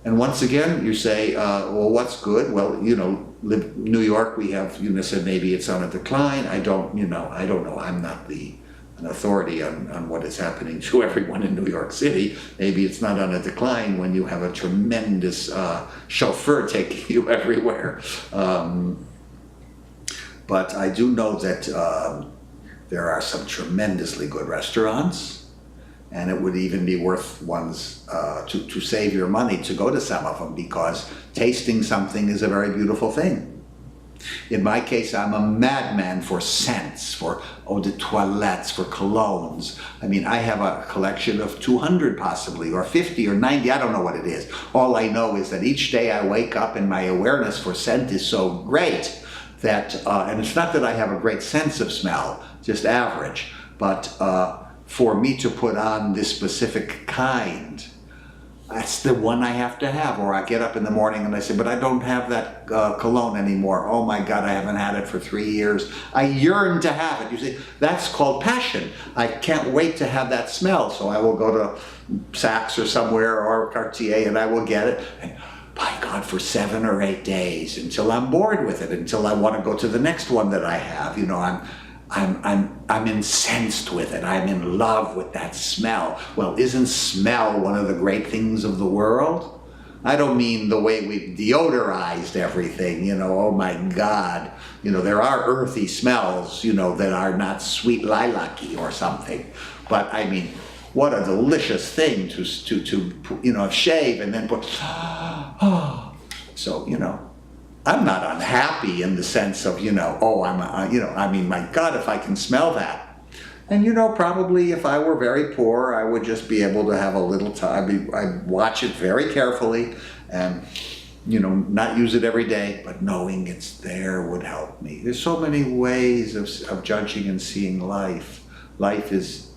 And once again, you say, well, what's good? Well, New York, we have, said maybe it's on a decline. I don't know. I'm not an authority on what is happening to everyone in New York City. Maybe it's not on a decline when you have a tremendous chauffeur taking you everywhere. But I do know that there are some tremendously good restaurants. And it would even be worth one's to save your money to go to some of them, because tasting something is a very beautiful thing. In my case, I'm a madman for scents, for eau de toilettes, for colognes. I mean, I have a collection of 200 possibly, or 50 or 90, I don't know what it is. All I know is that each day I wake up and my awareness for scent is so great that, and it's not that I have a great sense of smell, just average, but for me to put on this specific kind, that's the one I have to have. Or I get up in the morning and I say, but I don't have that cologne anymore. Oh my God, I haven't had it for 3 years. I yearn to have it. You see, that's called passion. I can't wait to have that smell. So I will go to Saks or somewhere, or Cartier, and I will get it. And by God, for 7 or 8 days, until I'm bored with it, until I want to go to the next one that I have. I'm incensed with it. I'm in love with that smell. Well, isn't smell one of the great things of the world? I don't mean the way we've deodorized everything, oh my God. There are earthy smells, that are not sweet lilac-y or something. But I mean, what a delicious thing to shave and then put, So, I'm not unhappy in the sense of, my God, if I can smell that. And, probably if I were very poor, I would just be able to have a little time. I'd watch it very carefully and, not use it every day, but knowing it's there would help me. There's so many ways of judging and seeing life. Life is,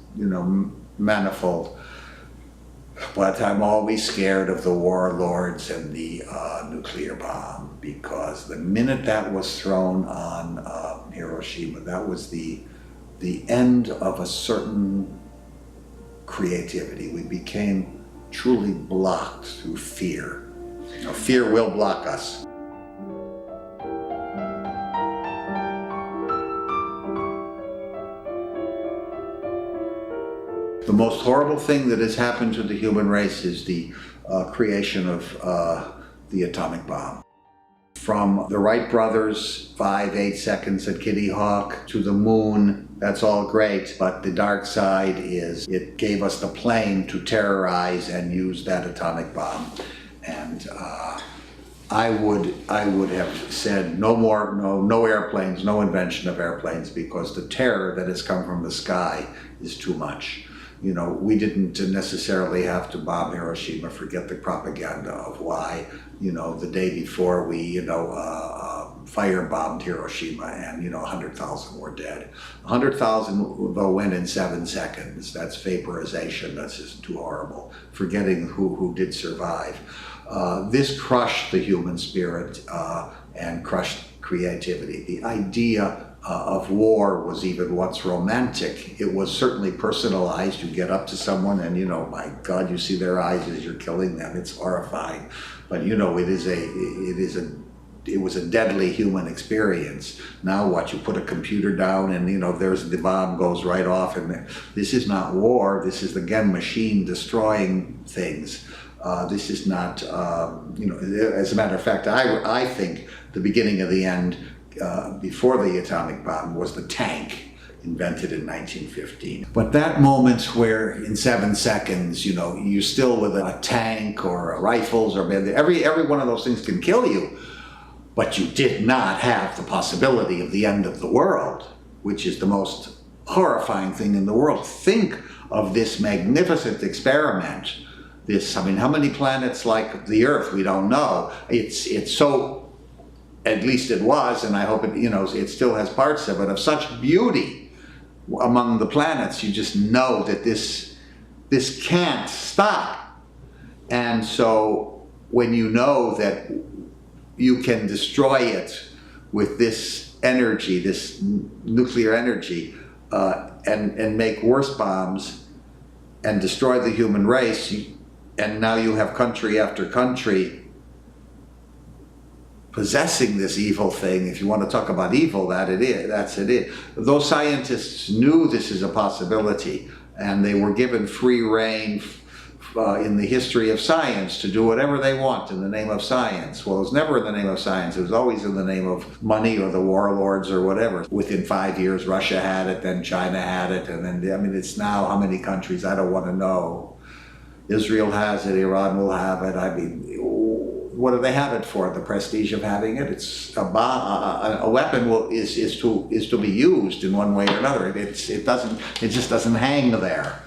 manifold. But I'm always scared of the warlords and the nuclear bomb, because the minute that was thrown on Hiroshima, that was the end of a certain creativity. We became truly blocked through fear. Fear will block us. The most horrible thing that has happened to the human race is the creation of the atomic bomb. From the Wright brothers, 5-8 seconds at Kitty Hawk, to the moon, that's all great, but the dark side is it gave us the plane to terrorize and use that atomic bomb. And I would have said no airplanes, no invention of airplanes, because the terror that has come from the sky is too much. You know, we didn't necessarily have to bomb Hiroshima. Forget the propaganda of why, you know, the day before we, firebombed Hiroshima and, 100,000 were dead. 100,000 though went in 7 seconds. That's vaporization. That's just too horrible. Forgetting who did survive. This crushed the human spirit and crushed creativity. The idea of war was even once romantic. It was certainly personalized. You get up to someone and, my God, you see their eyes as you're killing them. It's horrifying. But, it was a deadly human experience. Now what, you put a computer down and, there's the bomb goes right off, and this is not war. This is, again, machine destroying things. This is not, as a matter of fact, I think the beginning of the end before the atomic bomb was the tank, invented in 1915. But that moment where in 7 seconds, you're still with a tank or rifles or every one of those things can kill you, but you did not have the possibility of the end of the world, which is the most horrifying thing in the world. Think of this magnificent experiment. How many planets like the Earth? We don't know. It's so, at least it was, and I hope it still has parts of it, of such beauty among the planets. You just know that this can't stop. And so when you know that you can destroy it with this energy, this nuclear energy, and make worse bombs and destroy the human race, and now you have country after country possessing this evil thing. If you want to talk about evil, that's it. Those scientists knew this is a possibility, and they were given free rein in the history of science to do whatever they want in the name of science. Well, it was never in the name of science. It was always in the name of money or the warlords or whatever. Within 5 years, Russia had it, then China had it, and then, it's now how many countries? I don't want to know. Israel has it, Iran will have it. What do they have it for? The prestige of having it? It's a weapon is to be used in one way or another. It just doesn't hang there.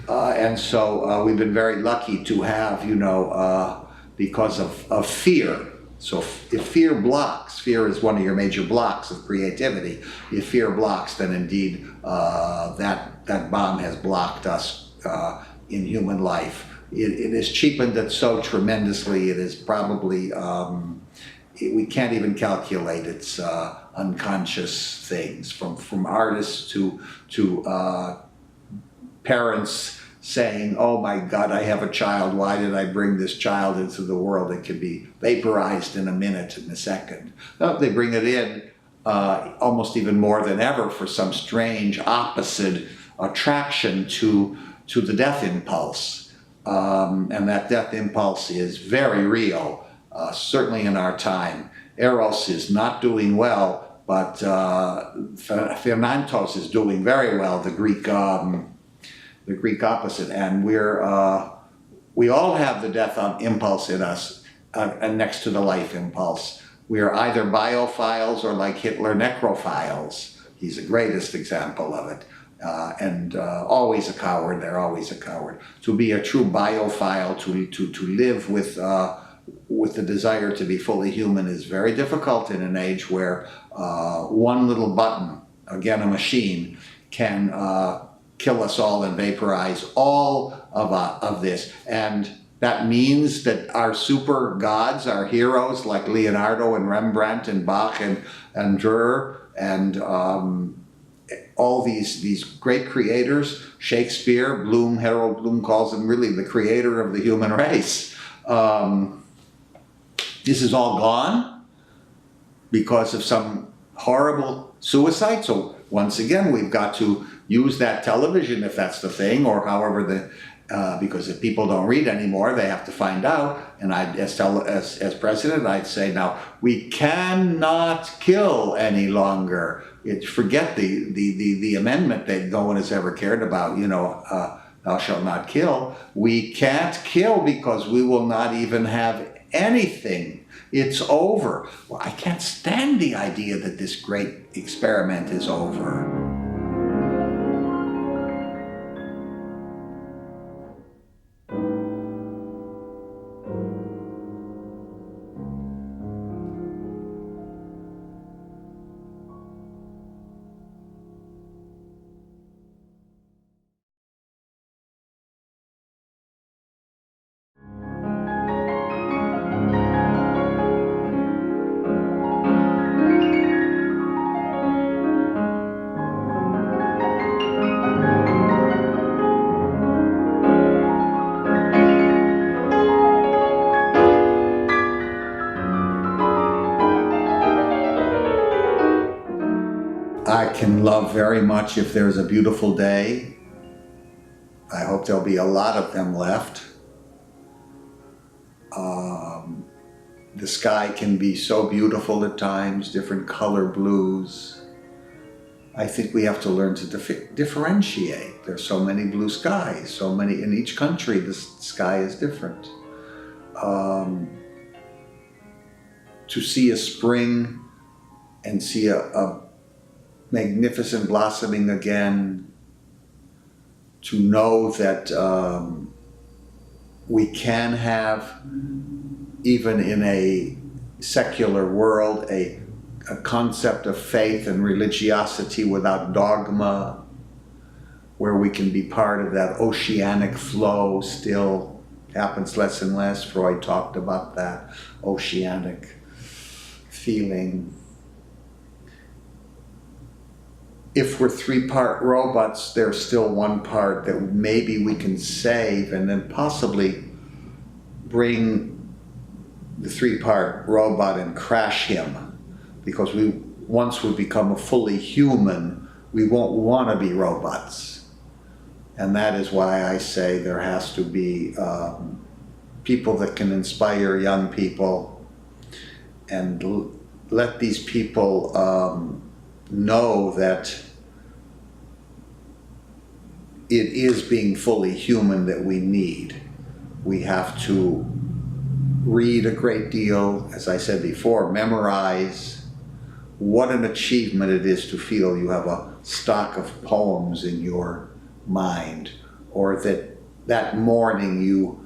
And so we've been very lucky to have, because of fear. So if fear blocks, fear is one of your major blocks of creativity. If fear blocks, then indeed that bomb has blocked us in human life. It has cheapened it so tremendously. It is probably, we can't even calculate its unconscious things, from artists to parents saying, oh my God, I have a child, why did I bring this child into the world? It can be vaporized in a minute, in a second. No, they bring it in almost even more than ever for some strange opposite attraction to the death impulse. And that death impulse is very real, certainly in our time. Eros is not doing well, but Thanatos is doing very well, the Greek opposite, and we all have the death impulse in us, and next to the life impulse. We are either biophiles or, like Hitler, necrophiles. He's the greatest example of it, and always a coward. They're always a coward. To be a true biophile, to live with the desire to be fully human, is very difficult in an age where one little button, again a machine, can kill us all and vaporize all of this. And that means that our super gods, our heroes like Leonardo and Rembrandt and Bach and Dürer and all these great creators, Shakespeare, Harold Bloom calls him really the creator of the human race. This is all gone because of some horrible suicide. So once again, we've got to use that television, if that's the thing, or however because if people don't read anymore, they have to find out. And as president, I'd say, now, we cannot kill any longer. Forget the amendment that no one has ever cared about, thou shalt not kill. We can't kill because we will not even have anything. It's over. Well, I can't stand the idea that this great experiment is over. I can love very much if there's a beautiful day. I hope there'll be a lot of them left. The sky can be so beautiful at times, different color blues. I think we have to learn to differentiate. There's so many blue skies, so many in each country. The sky is different. To see a spring and see a magnificent blossoming again, to know that we can have, even in a secular world, a concept of faith and religiosity without dogma, where we can be part of that oceanic flow still. Happens less and less. Freud talked about that oceanic feeling. If we're 3-part robots, there's still 1 part that maybe we can save, and then possibly bring the 3-part robot and crash him. Because once we become a fully human, we won't want to be robots. And that is why I say there has to be people that can inspire young people, and let these people know that it is being fully human that we need. We have to read a great deal, as I said before, memorize. What an achievement it is to feel you have a stock of poems in your mind, or that morning you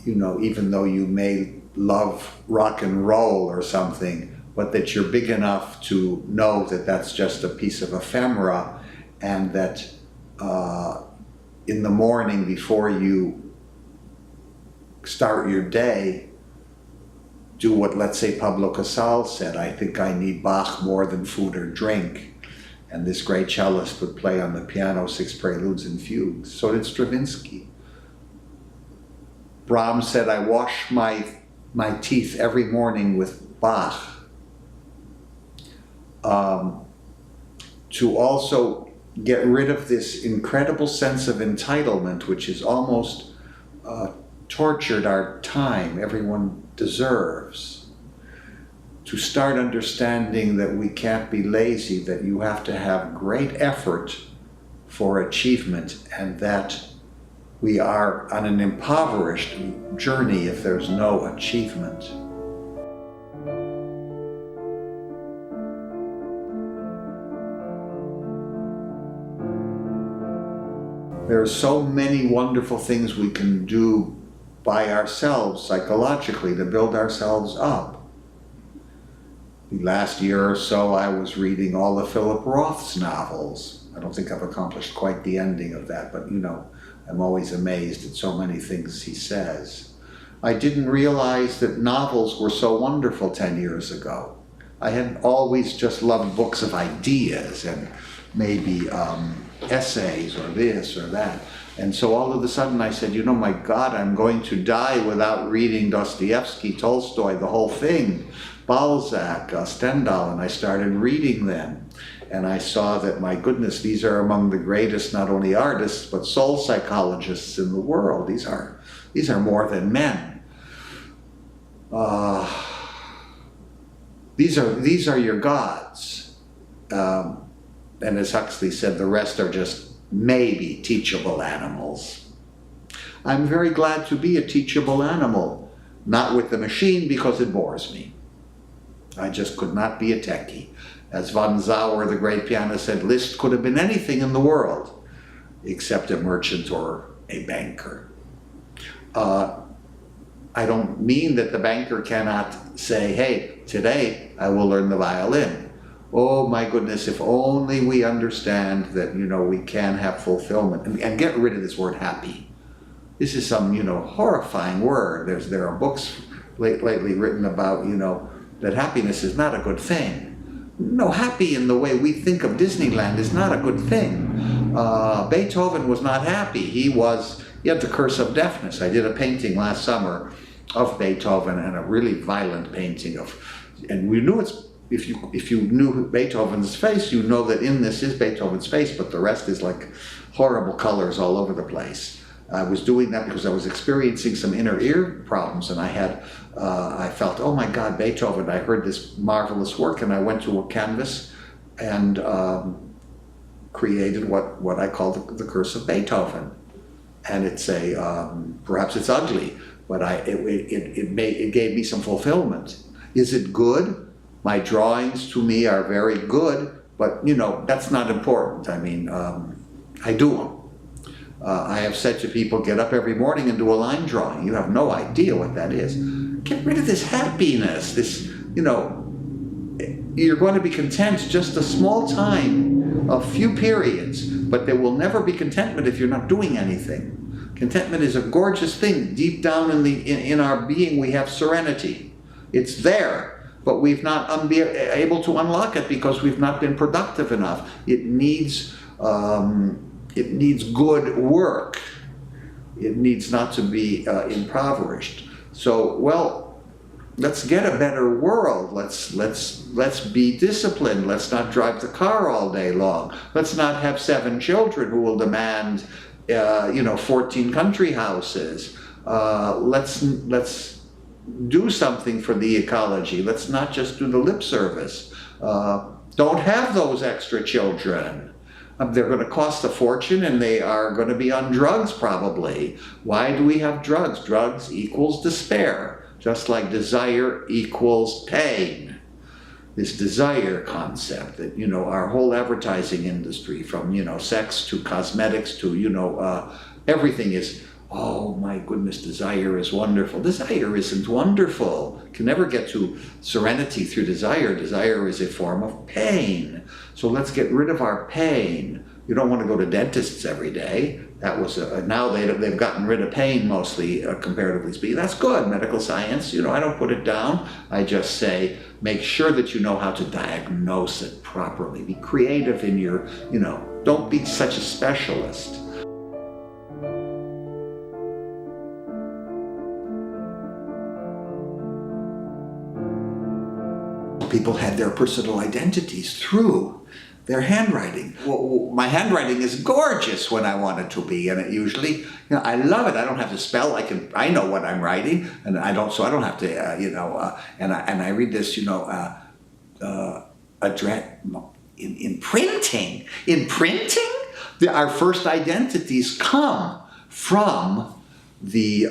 know, even though you may love rock and roll or something, but that you're big enough to know that that's just a piece of ephemera, and that in the morning before you start your day, do what, let's say, Pablo Casals said, I think I need Bach more than food or drink. And this great cellist would play on the piano 6 preludes and fugues. So did Stravinsky. Brahms said, I wash my teeth every morning with Bach. To also get rid of this incredible sense of entitlement, which has almost tortured our time, everyone deserves. To start understanding that we can't be lazy, that you have to have great effort for achievement, and that we are on an impoverished journey if there's no achievement. There are so many wonderful things we can do by ourselves psychologically to build ourselves up. The last year or so I was reading all of Philip Roth's novels. I don't think I've accomplished quite the ending of that, but you know, I'm always amazed at so many things he says. I didn't realize that novels were so wonderful 10 years ago. I had always just loved books of ideas and maybe essays or this or that. And so all of a sudden I said, you know, my God, I'm going to die without reading Dostoevsky, Tolstoy, the whole thing, Balzac, Stendhal, and I started reading them. And I saw that, my goodness, these are among the greatest, not only artists, but soul psychologists in the world. These are more than men. These are your gods. And as Huxley said, the rest are just maybe teachable animals. I'm very glad to be a teachable animal, not with the machine because it bores me. I just could not be a techie. As von Sauer, the great pianist, said, Liszt could have been anything in the world except a merchant or a banker. I don't mean that the banker cannot say, hey, today I will learn the violin. Oh my goodness, if only we understand that, we can have fulfillment and get rid of this word happy. This is some, horrifying word. There are books lately written about, that happiness is not a good thing. No, happy in the way we think of Disneyland is not a good thing. Beethoven was not happy. He had the curse of deafness. I did a painting last summer of Beethoven, and a really violent painting and we knew if you knew Beethoven's face, you know that in this is Beethoven's face, but the rest is like horrible colors all over the place. I was doing that because I was experiencing some inner ear problems, and I felt, oh my God, Beethoven, I heard this marvelous work, and I went to a canvas and created what I call the curse of Beethoven. And it's perhaps it's ugly, but it gave me some fulfillment. Is it good? My drawings to me are very good, but that's not important. I mean, I do them. I have said to people, get up every morning and do a line drawing. You have no idea what that is. Get rid of this happiness, you're going to be content just a small time, a few periods, but there will never be contentment if you're not doing anything. Contentment is a gorgeous thing. Deep down in our being, we have serenity. It's there, but we've not been able to unlock it because we've not been productive enough. It needs good work. It needs not to be impoverished. So, let's get a better world. Let's be disciplined. Let's not drive the car all day long. Let's not have 7 children who will demand 14 country houses. Let's do something for the ecology. Let's not just do the lip service. Don't have those extra children. They're going to cost a fortune, and they are going to be on drugs probably. Why do we have drugs? Drugs equals despair, just like desire equals pain. This desire concept that, our whole advertising industry, from, sex to cosmetics to, everything is, oh my goodness, desire is wonderful. Desire isn't wonderful. Can never get to serenity through desire. Desire is a form of pain. So let's get rid of our pain. You don't want to go to dentists every day. That was now they've gotten rid of pain mostly, comparatively speaking. That's good, medical science. I don't put it down. I just say, make sure that you know how to diagnose it properly. Be creative in your, don't be such a specialist. People had their personal identities through their handwriting. Well, my handwriting is gorgeous when I want it to be, and it usually, I love it. I don't have to spell. I know what I'm writing, and I don't have to, and I read this, in printing. In printing, our first identities come from the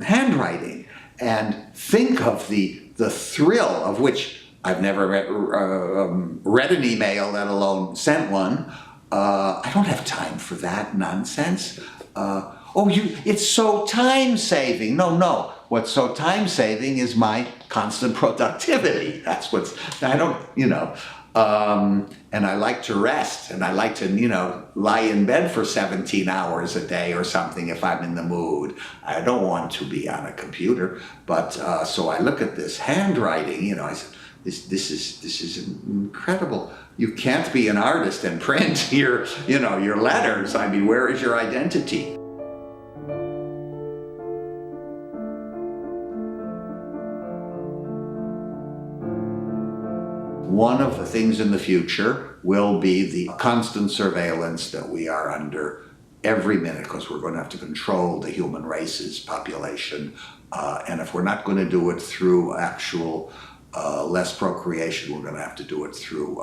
handwriting, and think of the thrill of which. I've never read an email, let alone sent one. I don't have time for that nonsense. It's so time-saving. No. What's so time-saving is my constant productivity. That's and I like to rest, and I like to, lie in bed for 17 hours a day or something if I'm in the mood. I don't want to be on a computer, but so I look at this handwriting, I said, This is incredible. You can't be an artist and print your letters. I mean, where is your identity? One of the things in the future will be the constant surveillance that we are under every minute, because we're going to have to control the human race's population. And if we're not going to do it through actual less procreation, we're going to have to do it through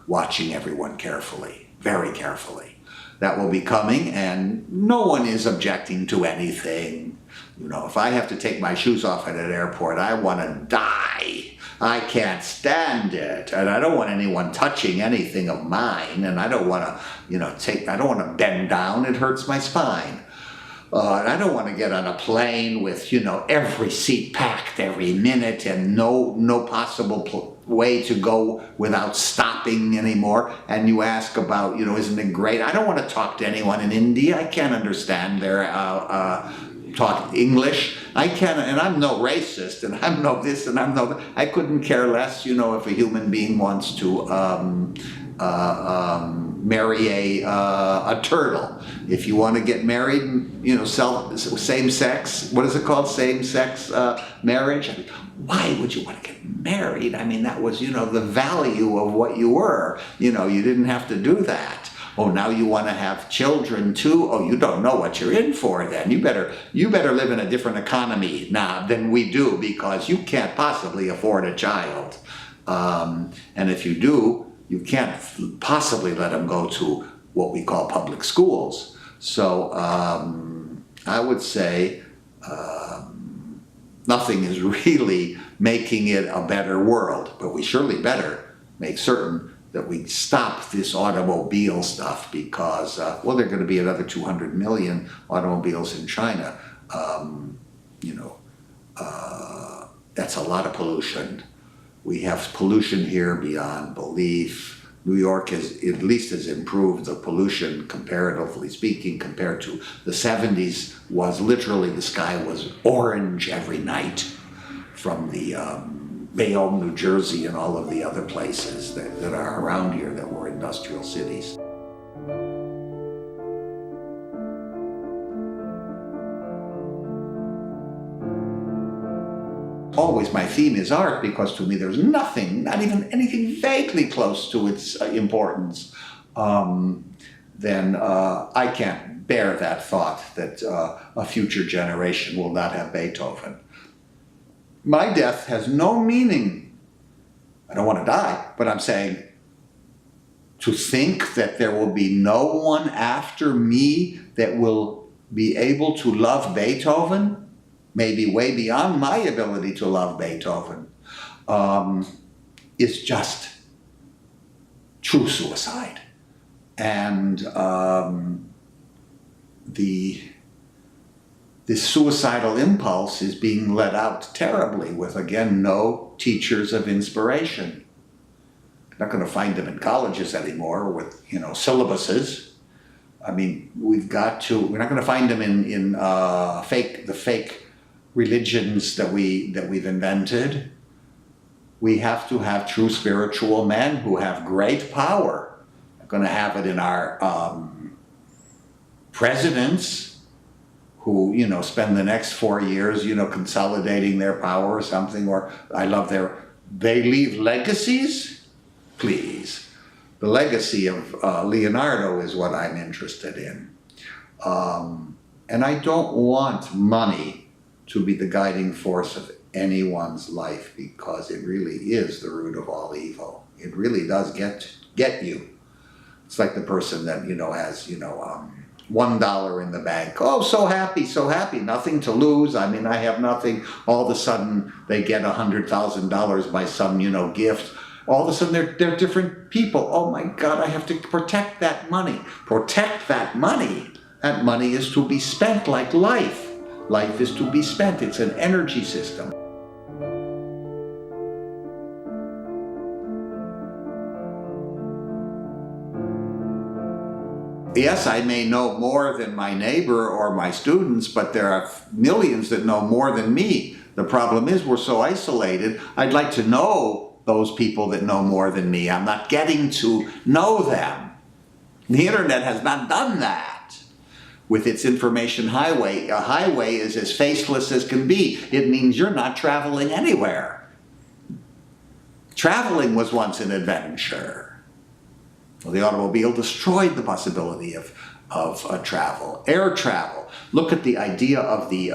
watching everyone carefully, very carefully. that will be coming, and no one is objecting to anything. You know, if I have to take my shoes off at an airport, I want to die. I can't stand it, and I don't want anyone touching anything of mine, and I don't want to, I don't want to bend down. It hurts my spine. And I don't want to get on a plane with, every seat packed every minute and no possible way to go without stopping anymore. And you ask about, isn't it great? I don't want to talk to anyone in India. I can't understand their talk English. I can't, and I'm no racist, and I'm no this, and I'm no that. I couldn't care less, if a human being wants to marry a turtle. If you want to get married, same sex, what is it called? Same sex marriage. I mean, why would you want to get married? I mean, that was, the value of what you were. You didn't have to do that. Oh, now you want to have children too? Oh, you don't know what you're in for then. You better live in a different economy now than we do, because you can't possibly afford a child. And if you do, you can't possibly let them go to what we call public schools. So I would say nothing is really making it a better world, but we surely better make certain that we stop this automobile stuff, because, there are going to be another 200 million automobiles in China. That's a lot of pollution. We have pollution here beyond belief. New York has improved the pollution, comparatively speaking, compared to the 70s. Was literally, the sky was orange every night from the Bayonne, New Jersey, and all of the other places that are around here that were industrial cities. Always my theme is art, because to me there's nothing, not even anything vaguely close to its importance. Then I can't bear that thought that a future generation will not have Beethoven. My death has no meaning. I don't want to die, but I'm saying to think that there will be no one after me that will be able to love Beethoven, maybe way beyond my ability to love Beethoven, is just true suicide. And this suicidal impulse is being let out terribly with, again, no teachers of inspiration. You're not going to find them in colleges anymore with, syllabuses. I mean, we're not going to find them in the fake religions that we've invented. We have to have true spiritual men who have great power. We're going to have it in our presidents, who, spend the next 4 years, consolidating their power or something, or they leave legacies? Please. The legacy of Leonardo is what I'm interested in. And I don't want money to be the guiding force of anyone's life, because it really is the root of all evil. It really does get you. It's like the person that, has, $1 in the bank. Oh, so happy, nothing to lose. I mean, I have nothing. All of a sudden, they get $100,000 by some, gift. All of a sudden, they're different people. Oh my God, I have to protect that money. Protect that money. That money is to be spent like life. Life is to be spent. It's an energy system. Yes, I may know more than my neighbor or my students, but there are millions that know more than me. The problem is we're so isolated. I'd like to know those people that know more than me. I'm not getting to know them. The internet has not done that. With its information highway, a highway is as faceless as can be. It means you're not traveling anywhere. Traveling was once an adventure. Well, the automobile destroyed the possibility travel. Air travel. Look at the idea of the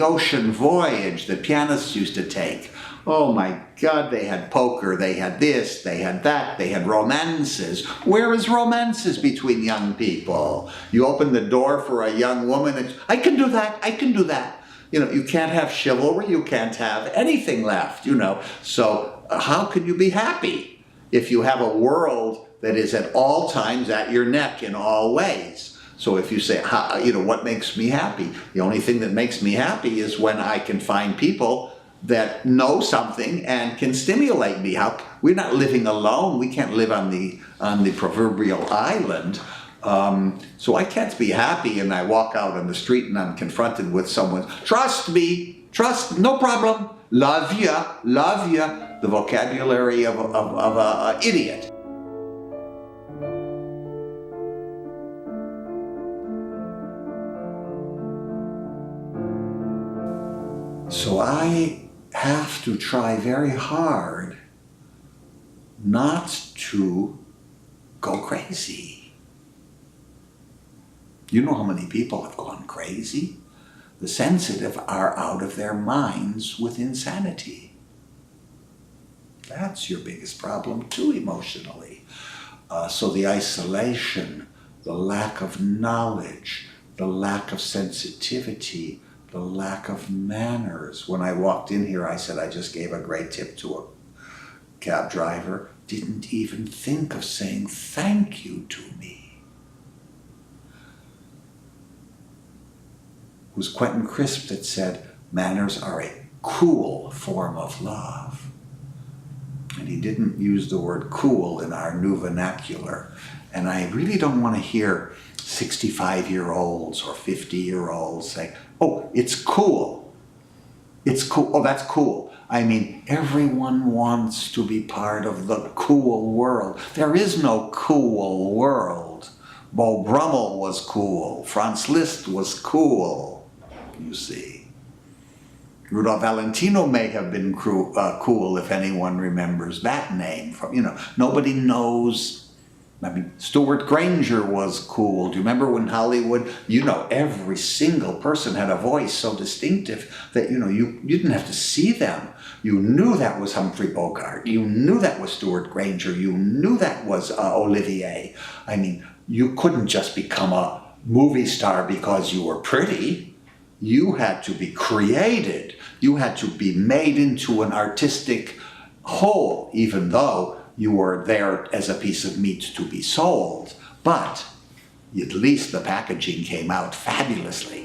ocean voyage that pianists used to take. Oh my God, they had poker, they had this, they had that, they had romances. Where is romances between young people? You open the door for a young woman and, I can do that, I can do that. You know, you can't have chivalry, you can't have anything left, you know. So how can you be happy if you have a world that is at all times at your neck in all ways? So if you say, you know, what makes me happy? The only thing that makes me happy is when I can find people that know something and can stimulate me. We're not living alone. We can't live on the proverbial island. So I can't be happy and I walk out on the street and I'm confronted with someone, trust me, no problem, love ya, the vocabulary of an idiot. So I have to try very hard not to go crazy. You know how many people have gone crazy? The sensitive are out of their minds with insanity. That's your biggest problem too, emotionally. So the isolation, the lack of knowledge, the lack of sensitivity, the lack of manners. When I walked in here, I said I just gave a great tip to a cab driver. Didn't even think of saying thank you to me. It was Quentin Crisp that said, manners are a cool form of love. And he didn't use the word cool in our new vernacular. And I really don't want to hear 65-year-olds or 50-year-olds say, oh, it's cool. It's cool. Oh, that's cool. I mean, everyone wants to be part of the cool world. There is no cool world. Beau Brummel was cool. Franz Liszt was cool, you see. Rudolph Valentino may have been cool, if anyone remembers that name. From, you know, nobody knows. I mean, Stuart Granger was cool. Do you remember when Hollywood, you know, every single person had a voice so distinctive that, you know, you didn't have to see them. You knew that was Humphrey Bogart. You knew that was Stuart Granger. You knew that was Olivier. I mean, you couldn't just become a movie star because you were pretty. You had to be created. You had to be made into an artistic whole, even though you were there as a piece of meat to be sold. But at least the packaging came out fabulously.